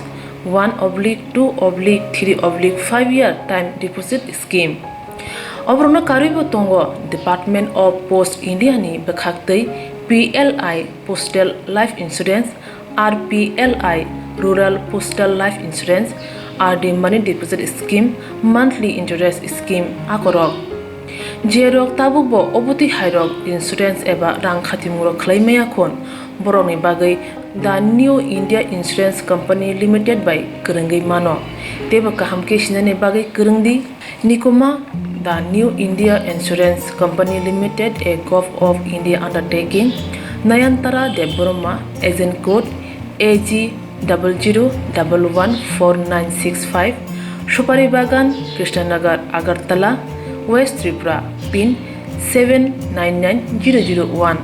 1/2/3/5 year time deposit scheme अब्रनो कारिबो तंगो डिपार्टमेंट ऑफ पोस्ट इंडिया नि बखाक्तै PLI postal life insurance RPLI rural postal life insurance RD money deposit scheme monthly interest scheme आकरक जेरक ताबुकबो अबति हायरक इन्सुरेन्स एबा रां खातिमुरक खलायमाया खन बरंनि बागै दा new India insurance company limited बाय गोरोंगै मानो तेबो गाहामके सिनानि बागै गोरोंदि निकोमा दा new India insurance company limited a gov of India undertaking Nayantara Debbarma agent code AG00114965 Supari Bagan, Krishnanagar, Agartala, West Tripura, PIN 799001.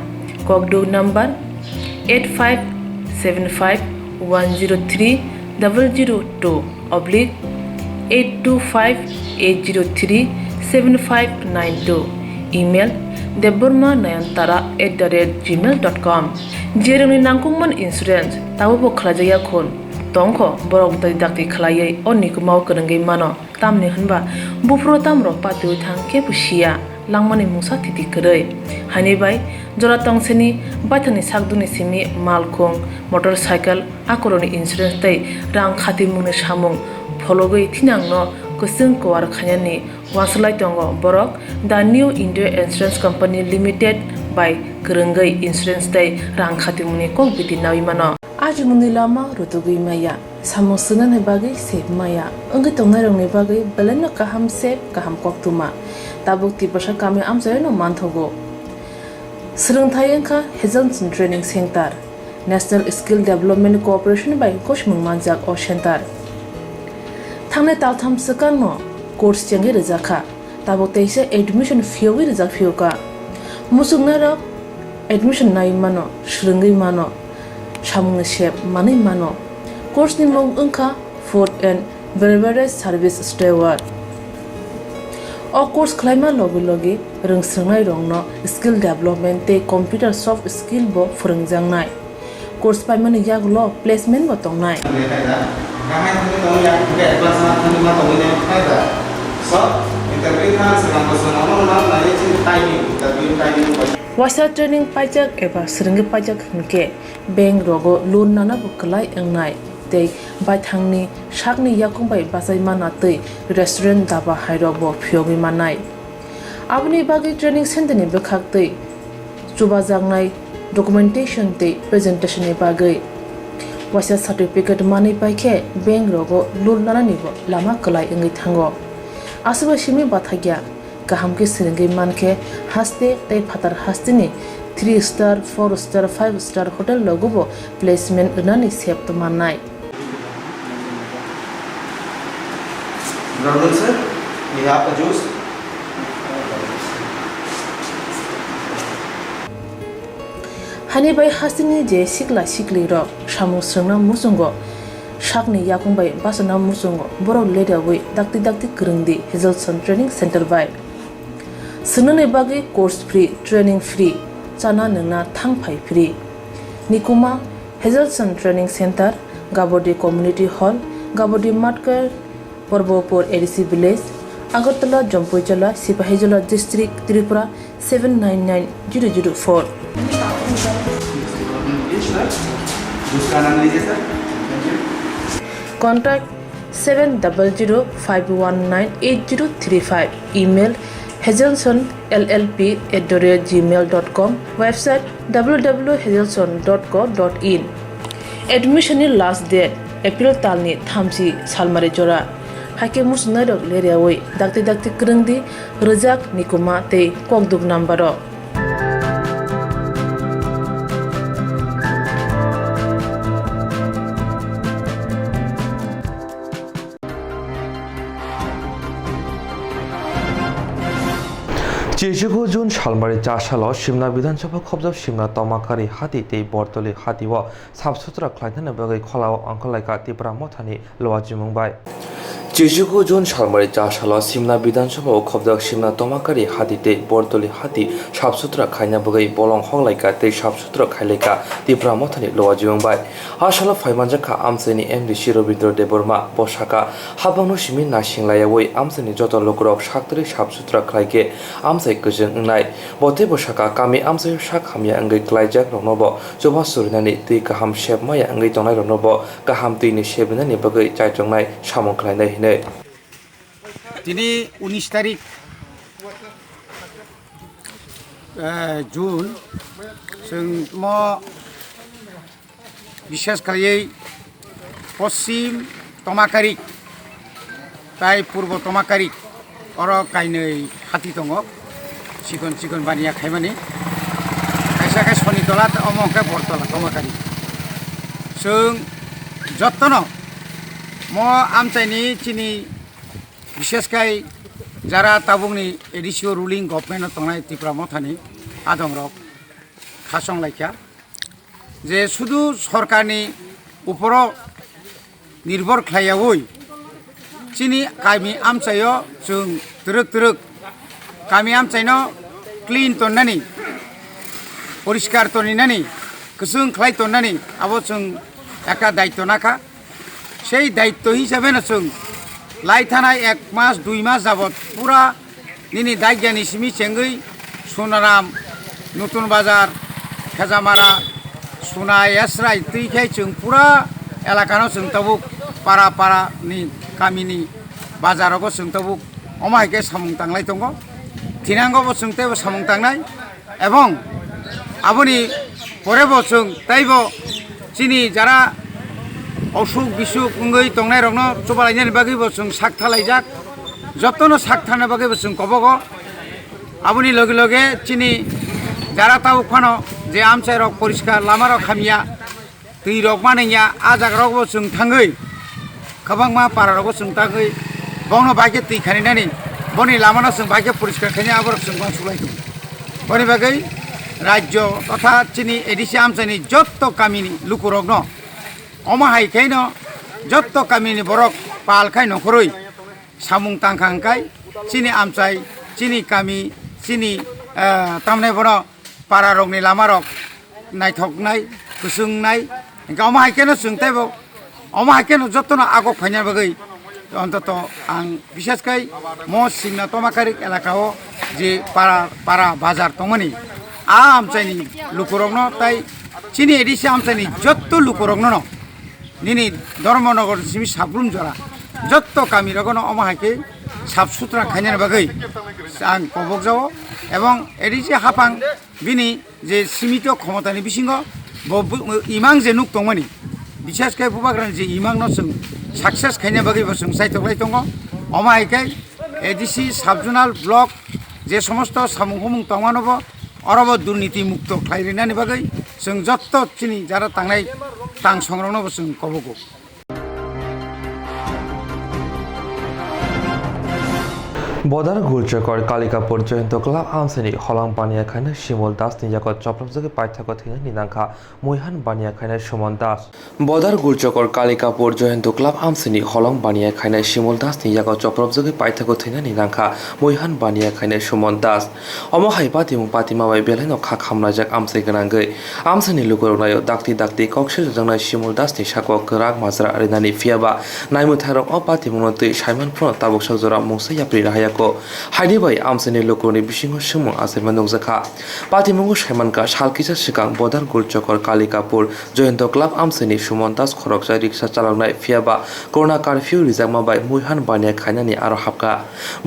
Kokborok number 85751020/825-803-7592. Email debormanayantara@gmail.com. Jeremy Nangkungman Insurance, Tabo Klajaya Kon, Tongko, Borok Dakti Klaye, Onikumau Kurangay Mano, Tamni Hanba, Bufro Tamro Patu Tang Kepushia, Langmani Musa Titi Kuray, Hanibai, Joratong Seni, Batani Sagduni Simi, Malkong, Motorcycle, Akoroni Insurance Day, Rang Khati Munish Hamung, Pologay Tinangno, Kusung Kuar Kanyani, Wansalai Tongo, Borok, the New India Insurance Company Limited by Kurangay Insurance Day, Rang Khati Muni Kong Biti Nawimano. Aji Muni Lama, Rutugui Maya, Samusunan Hebagi, Save Maya, Ungitongarong Nebagi, Beleno Kaham Save, Kaham Koktwma, Tabuk Tibasha Kami Amzano Mantogo. Swrangchati Hezelson Training Center, National Skill Development Cooperation by Koshmung Manjak O Center. Tangne Taltham Sakano, course Changi Rizaka, Tabotese admission Fiowi Rizak Fioka, Musugnara admission Naimano, Shringi Mano, Shamung Shep, Mani Mano, course Nimong Unka, Food and Beverage Service Steward. O course climate logi rung serngai rongno skill development te computer soft skill bo furungjangnai course paimani yaglo placement bo tongnai wasa training pajak eba srungi pajak hunke bank rogo loan nana bo klai engnai tei baithangni sakni yakungbai basai mana tei restaurant daba hairok phiogi manai abni bagi training center ni bekhak tei chubajangnai documentation tei presentation ni bagai wasa certificate mani paikhe bank rogo loan nana ni bo lama klai engai thango asba simi bathagya kahamke srungi manke haste tei phatar hastini 3 star 4 star 5 star hotel logo placement unani sep to manai. Brother sir, we have a juice. Hani bai hasini je sikla sikli ro samu srna musungo sakni yakungbai basana musungo borok leda wi dakti kurungdi Hezelson Training Center by sunane bagi course free training free chana nungna thangphai free nikuma Hezelson Training Center Gabodi Community Hall Gabodi Matkar Porbopur ADC Village, Agartala, Jampuijala, Sipahijala District, Tripura 799004. Contact 700-519-8035. Email hazelsonllp@gmail.com. Website www.hazelson.co.in. Admission last date April talni thamsi salmari jora. Hake musnadok leriawai dakti kerengdi rejak nikuma tei kokduk nambaro. Jejugo Jun Shalmari Jashalo Shimla Vidansabha Khobjab Shimla Tomakari Hati Tei Bortoli Hati wa Sabsutra Klaitana Bagai Kholao Angkolaika Tipra Mothani Loaji Mumbai Jejugo Jun Shalmari Jashalo Shimla Vidansabha Khobjab Shimla Tomakari Hati Tei Bortoli Hati Sabsutra Khaina Bagai Bolong Honglaika Tei Sabsutra Khaileka Tipra Mothani Loaji Mumbai Ashala Faimanjaka Amseni MD Shirobindro Deborma Boshaka Habanu Shimin Nashinglaiawai Amseni Joto Lokrok Shaktri Sabsutra Khaike Amsai Kujeng Ngnai Bote Boshaka Kami Amsai Shak Hamya Angai Klaijak Ronobo Joba Surinani Tei Kaham Shep Maya Angai Tonai Ronobo Kaham Tei ni Shebnani Bagai Chaitongnai Samong Klainai Hine Tini 19 তারিখ June जों বিশেষ করে পশ্চিম তমাকারি তাই পূর্ব তমাকারি or কাইनै হাতি দङ চিকন বানিয়া খাইমানি খাইसा খাই सनितला अमंके बरतला तमाकारि जों যত্ন म आमचाइनि चिनि विशेषकै যারা তাবুংনি এডিসিও রুলিং গভর্নমেন্ট তংনাই ত্রিপুরা মথানি আদংরক খাসংলাইখা যে শুধু সরকারনি উপর নির্ভর খাইয়াওই চিনি গামি আমচাইও जों তরক তরক গামি আমচাইনো ক্লিন তন্নানি পরিষ্কার তনিনানি গোসों খাই তন্নানি আবো जों একটা দায়িত্ব নাখা সেই দায়িত্ব হিসাবে না जों লাইথানায় 1 মাস 2 মাস যাবত পুরা নিনি দায়জ্ঞানী সিমি চেঙ্গই সোনারাম নতুন বাজার খেজামারা সোনাই এসরাই তুইখাই जों পুরা এলাকানো जों তাবুক পাড়া পাড়া নি গামিনি বাজারাवबो जों তাবুক অমাইকে সামুং তাংলাই দङ থিনাঙ্গबो जों তেবो সামুং তাংনাই এবং আবনি পরেবো जों তাইবো চিনি যারা অসুখ বিসুখ উঙ্গই তংনাই রংনো চবালাইনানি বাগैबो जों সাকথালাইজাক যতনো সাকথানা বাগैबो जों কবগ আবনি লগে লগে চিনি যারা তাও ফানো যে আমচাই রক পরিষ্কার লামা রক খামিয়া दै रक मानैया आजाग रकबो जों थाङै गोबांमा पारा रकबो जों थाङै बावनो बाइके दै खानिनानि बनि लामाना जों बाइके परिष्कार खानि आबरक जों बां सुलाइदों बनि बागै राज्य तथा चिनि एडिसि आमचाइनि जत्त गामिनि लुकुरकनो अमा हाइखाइनो जत्त गामिनि बरक पालखाइ नखरै सामुं तांखांखाइ चिनि आमचाइ चिनि गामि चिनि तामनाय बनो पारा रकनि लामा रक नायथकनाय गोसोंनाय अमा हाइकेनो जों ताइबो अमा हाइकेनो जत्तनो आगक फाइनाय बागै অন্তত आं বিশেষকৈ म सिंना तमाकारि एलाकाओ जे पारा बाजार तंमनि आमचाइनि लुकुरकनो ताइ चिनि एडिसि आमचाइनि जत्त लुकुरकनो न निनि धर्मनगर सिमि साब्रुम जरा जत्त गामि रगनो अमा हाइके साफ सुथरा खाइनाय बागै आं कबक जाओ এবং एडिसि हाफां बिनि जे सीमित क्षमतानि बिसिङाव इमां जे नुक दंमोन विशेषकै बुबाग्रानि जे इमां न जों सक्सेस खाइनाय बागैबो जों साइथकलाय दङ अमायकै एडिसि साबजुनाल ब्लक जे समस्त सामुं हमुं तंमानबो अरब दुर्नीति मुक्त खाइरिनानि बागै जों जत्त चिनि जारा तांनाय तां संग्रामनबो जों कबगो বদার গুলচকর কালিকাপুর জয়ন্ত ক্লাব আমসেনি হলাং বানিয়া খাইনা শিমল দাস নিজাক চপ্রমজগে পাইথাক থিনা নিনাংখা মইহান বানিয়া খাইনা সুমন দাস বদার গুলচকর কালিকাপুর জয়ন্ত ক্লাব আমসেনি হলাং বানিয়া খাইনা শিমল দাস নিজাক চপ্রমজগে পাইথাক থিনা নিনাংখা মইহান বানিয়া খাইনা সুমন দাস অমহাই পাতিমাবাই বেলাইন খা খামনাজাক আমসে গনাঙ্গै আমসেনি লুকুরনায় দাক্তি দাক্তি কক্সে জংনাय শিমল দাসনি সাক গরাক মাজরা আরিনানি ফিয়াবা নাইমুথারক অ পাতিমুনতৈ সাইমান ফ্রন তাবক সজরা মুসা याप्रि राहाया हाइनिबाई आमसेनि लोकोनि बिसिङाव सोमो आसेरमा नंजाखा पातिमुंगु साइमानका सालकिसा सिगां बदार गुलचकर कालिकापुर जयন্ত क्लाब आमसेनि सुमन दास खरकसा रिक्सा चालांनाय फियाबा करना कर्फ्यू रिजाकमाबाय मुइहान बानिया खायनानि आरो हाबका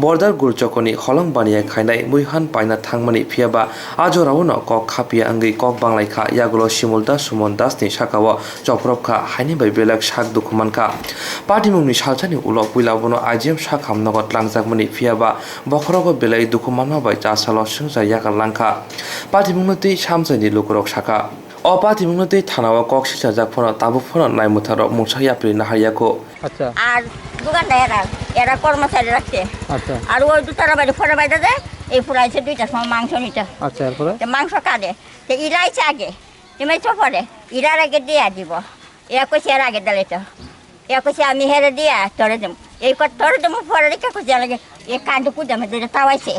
बर्दार गुलचकरनि हलं बानिया खायनाय मुइहान पाइना थांमानि फियाबा आजरावनो कक खापिया अंगै कक बांलायखा यागुलो शिमल दास सुमन दासनि साकाव चप्रबखा हाइनिबाई बेलेग साक दुखुमानखा पातिमुंनि सालसानि उलो पुइलाबनो आइजेम साक हामनगत लांजाकमानि फियाबा बखरगो बेलाय दुखुमानबाय चासालो सुंजा यागा लांखा पातिमुंगतै सामसानि लुकुरक साका अ पातिमुंगतै थानावा कक्सिसा जाकफोन ताबुफोन नायमुथार मुसा याप्रि नाहारियाको আচ্ছা আর দোকানদার এরা কর্মচারী রাখছে আচ্ছা আর ওই দুটার বাড়ি ফোড়া বাইরে দেয় এই ফুরাইছে 2টার সময় মাংস নিতে আচ্ছা এরপরে মাংস কাটে তো ইরাইছে আগে তুমি তো পরে ইরার আগে দিয়ে দিব এ কইছে এর আগে দিলে তো এ কইছে আমি হেরে দিয়া তোরে দেব এই তোরে দেব পরে রেখে কইছে লাগে এ কান্দু কুদে আমি দিয়ে তাওয়াইছে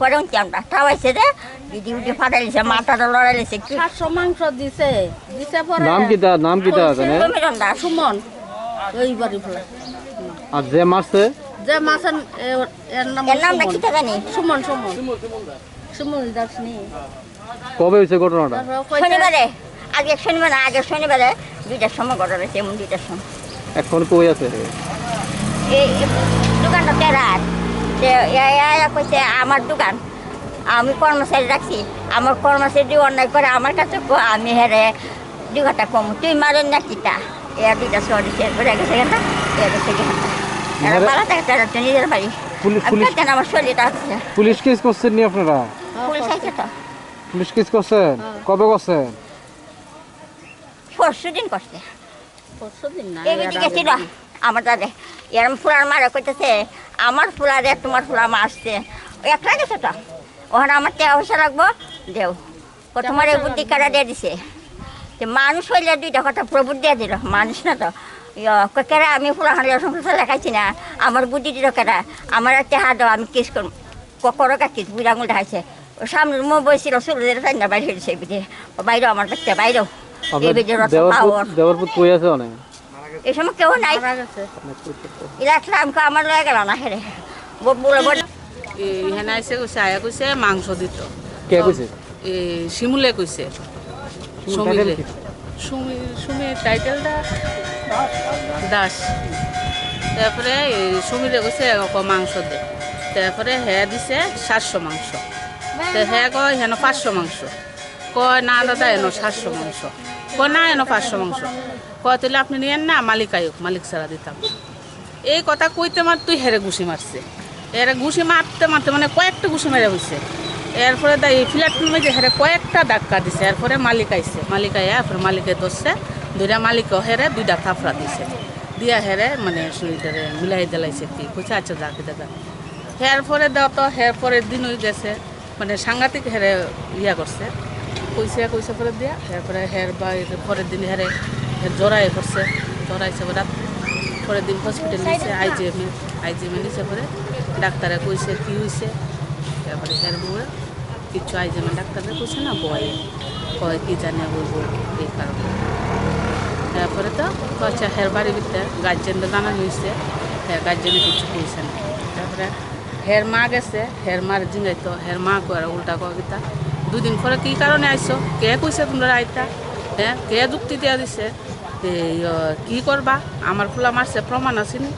পরে আমরা তাওয়াইছে রে দিদি উঠে ফাটাইছে মাথাটা লড়াইছে 700 মাংস দিছে পরে নাম কিটা জানে সুমন ওই বাড়ি ফলা আর যে মাছে এর নাম কি জানি সুমন দাস নি কবে হইছে ঘটনাটা শনিবারে আগের শনিবারে 2টার সময় ঘটনা হয়েছে এমন 2টার সময় এখন কই আছে এই দোকানটা তেরার কইছে আমার দোকান আমি কর্মচারী রাখছি আমার কর্মচারী অন্যায় করে আমার কাছে আমি হেরে 2 ঘন্টা কম তুই মারেন না কিতা এর 2টা সরি শেয়ার করে গেছে না এর থেকে এরা পালা টাকা নিজের বাড়ি পুলিশ আমার শরীরটা আছে পুলিশ কেস করছেন নি আপনারা পুলিশ আইছে তো পুলিশ কেস করছেন কবে করছেন পরশু দিন করছে এই বেটি গেছিল আমার দাদা এরম ফুলার মারা কইতেছে আমার ফুলারে তোমার ফুলা মারছে একলা গেছে তো ওখানে আমার টাকা পয়সা লাগবো দেও তোমার এই বুদ্ধি কাটা দিয়ে দিছে মানুষ হইলে দুইটা কথা প্রভুর দিয়ে দিল মানুষ না তো কেরা আমি ফুলা হাঁড়ি সংসার লেখাইছি না আমার বুদ্ধি দিল কেরা আমার একটা হাত দাও আমি কেস করব ককর কাটি বুড়ি আঙুল দেখাইছে ও সামনে মুখ বসছিল চুলের চাইনা বাইরে হয়েছে বুঝে বাইরেও আমার বাচ্চা বাইরেও এই বেজে এই সময় কেউ নাই ইলাম আমার লয়ে গেল না হেরে বলে এখানে আইসে কইছে আয়া কইছে মাংস দিত কে কইছে শিমুলে কইছে সুমির টাইটেলটা দাস তারপরে সুমিরে কইছে মাংস দে তারপরে হ্যাঁ দিছে 700 মাংস হ্যাঁ কয় হেন 500 মাংস কয় না দাদা এন 700 মাংস কয় না এন 500 মাংস কয় তাহলে আপনি নিয়েন না মালিক আয়ুক মালিক ছাড়া দিতাম এই কথা কইতে মার তুই হেরে ঘুষি মারছে এর ঘুষি মারতে মারতে মানে কয়েকটা ঘুষি মেরে হয়েছে এরপরে এই ফ্ল্যাটের মধ্যে হেরে কয়েকটা ধাক্কা দিছে এরপরে মালিক আইছে মালিক আইয়া এরপরে মালিকে ধরছে দুইটা মালিক হেরে 2টা থাপড়া দিছে দিয়া হেরে মানে শরীরে মিলাই দিলাইছে কি কইছে আচ্ছা যাকে দাদা এরপরে দাও তো এরপরের দিন হয়ে গেছে মানে সাংঘাতিক হেরে ইয়া করছে কইছে পরে দিয়া এরপরে হের বা পরের দিন হেরে জড়াই করছে জড়াইছে রাত পরের দিন হসপিটাল নিয়েছে আইজিএমে নিয়েছে পরে ডাক্তারে কইছে কি হয়েছে তারপরে হের বউয়ে কিছু আইজিএমে ডাক্তারে কইছে না বয়ে কয় কি জানে বলবো এই কারণে তারপরে তো কচ্ছে হের বাড়ির ভিতরে গার্জেনটা জানানো হয়েছে হ্যাঁ গার্জেনে কিছু কইছে না তারপরে হের মা গেছে হের মার জিঙ্গাইতো হের মা কয় উল্টা কবিতা 2 দিন পরে কি কারণে আইসো কে কইছে তোমরা আইতা হ্যাঁ কে যুক্তি দেওয়া দিছে কি করবা আমার ফুলা মারছে প্রমাণ আসেনি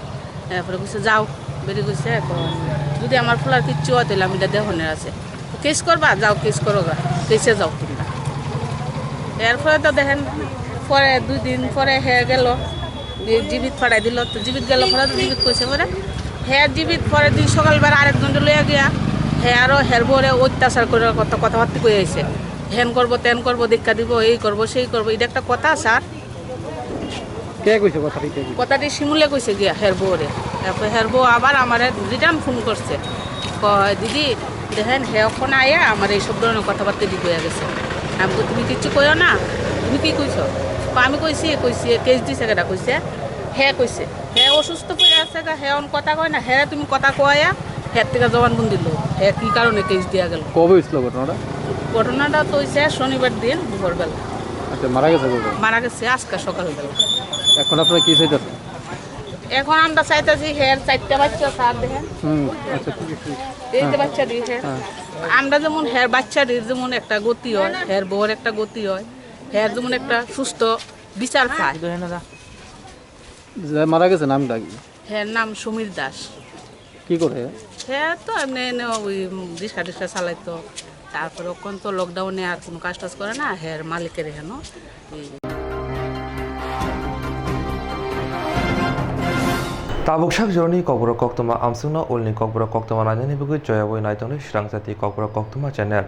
এরপরে কইছে যাও বেরিয়ে কইছে যদি আমার ফুলার কিচ্ছু হয় তাহলে আমি এটা দেহনের আছে কেস করবা যাও কেস করো গা কেসে যাও তোমরা এরপরে তো দেখেন পরে 2 দিন পরে হ্যাঁ গেল জীবিত ফাড়াই দিল তো জীবিত গেল পরে তো জীবিত কইছে পরে হ্যাঁ জীবিত পরের দিন সকালবেলা আরেকজন লইয়া গিয়া হ্যাঁ আরও হের বরে অত্যাচার করে কথাবার্তা কয়ে আইছে হেন করবো তেন করবো দীক্ষা দিব এই করবো সেই করবো এটা একটা কথা স্যার কে কইছে কথাটি শিমুলে কইছে গিয়া হের বউরে তারপরে হের বউ আবার আমার রিটার্ন ফোন করছে কয় দিদি দেখেন হে ওখানে আয়া আমার এইসব ধরনের কথাবার্তা দি কইয়া গেছে আমি তো তুমি কিচ্ছু কইও না তুমি কি কইছো আমি কইছি কেস দিছে কেটা কইছে হ্যাঁ কইছে হ্যাঁ অসুস্থ করে আছে হে অন কথা কয় না হ্যাঁ তুমি কথা কয়া হের থেকে জবানবন্দি দিল হ্যাঁ কি কারণে কেস দেওয়া গেল কবে হয়েছিল ঘটনাটা তো হয়েছে শনিবার দিন দুপুরবেলা আচ্ছা মারা গেছে আজকে সকালবেলা এখন আপনারা কি চাইতেছেন এখন আমরা চাইতেছি হের 4টা বাচ্চা স্যার দেখেন আচ্ছা এই যে বাচ্চা দিয়ে আমরা যেমন হের বাচ্চাটির যেমন একটা গতি হয় হের বউর একটা গতি হয় হের যেমন একটা সুস্থ বিচার পায় মারা গেছে নামটা কি হের নাম সমীর দাস কি করে হ্যাঁ তো এমনি ওই রিক্সা টিক্সা চালাইতো তারপরে ওখান তো লকডাউনে আর কোনো কাজ টাজ করে না হের মালিকের হেন Tabuk shak jorni Kokborok Koktwma amsungna ulni Kokborok Koktwma najani bugui joyaboi naitoni Swrangchati Kokborok Koktwma channel.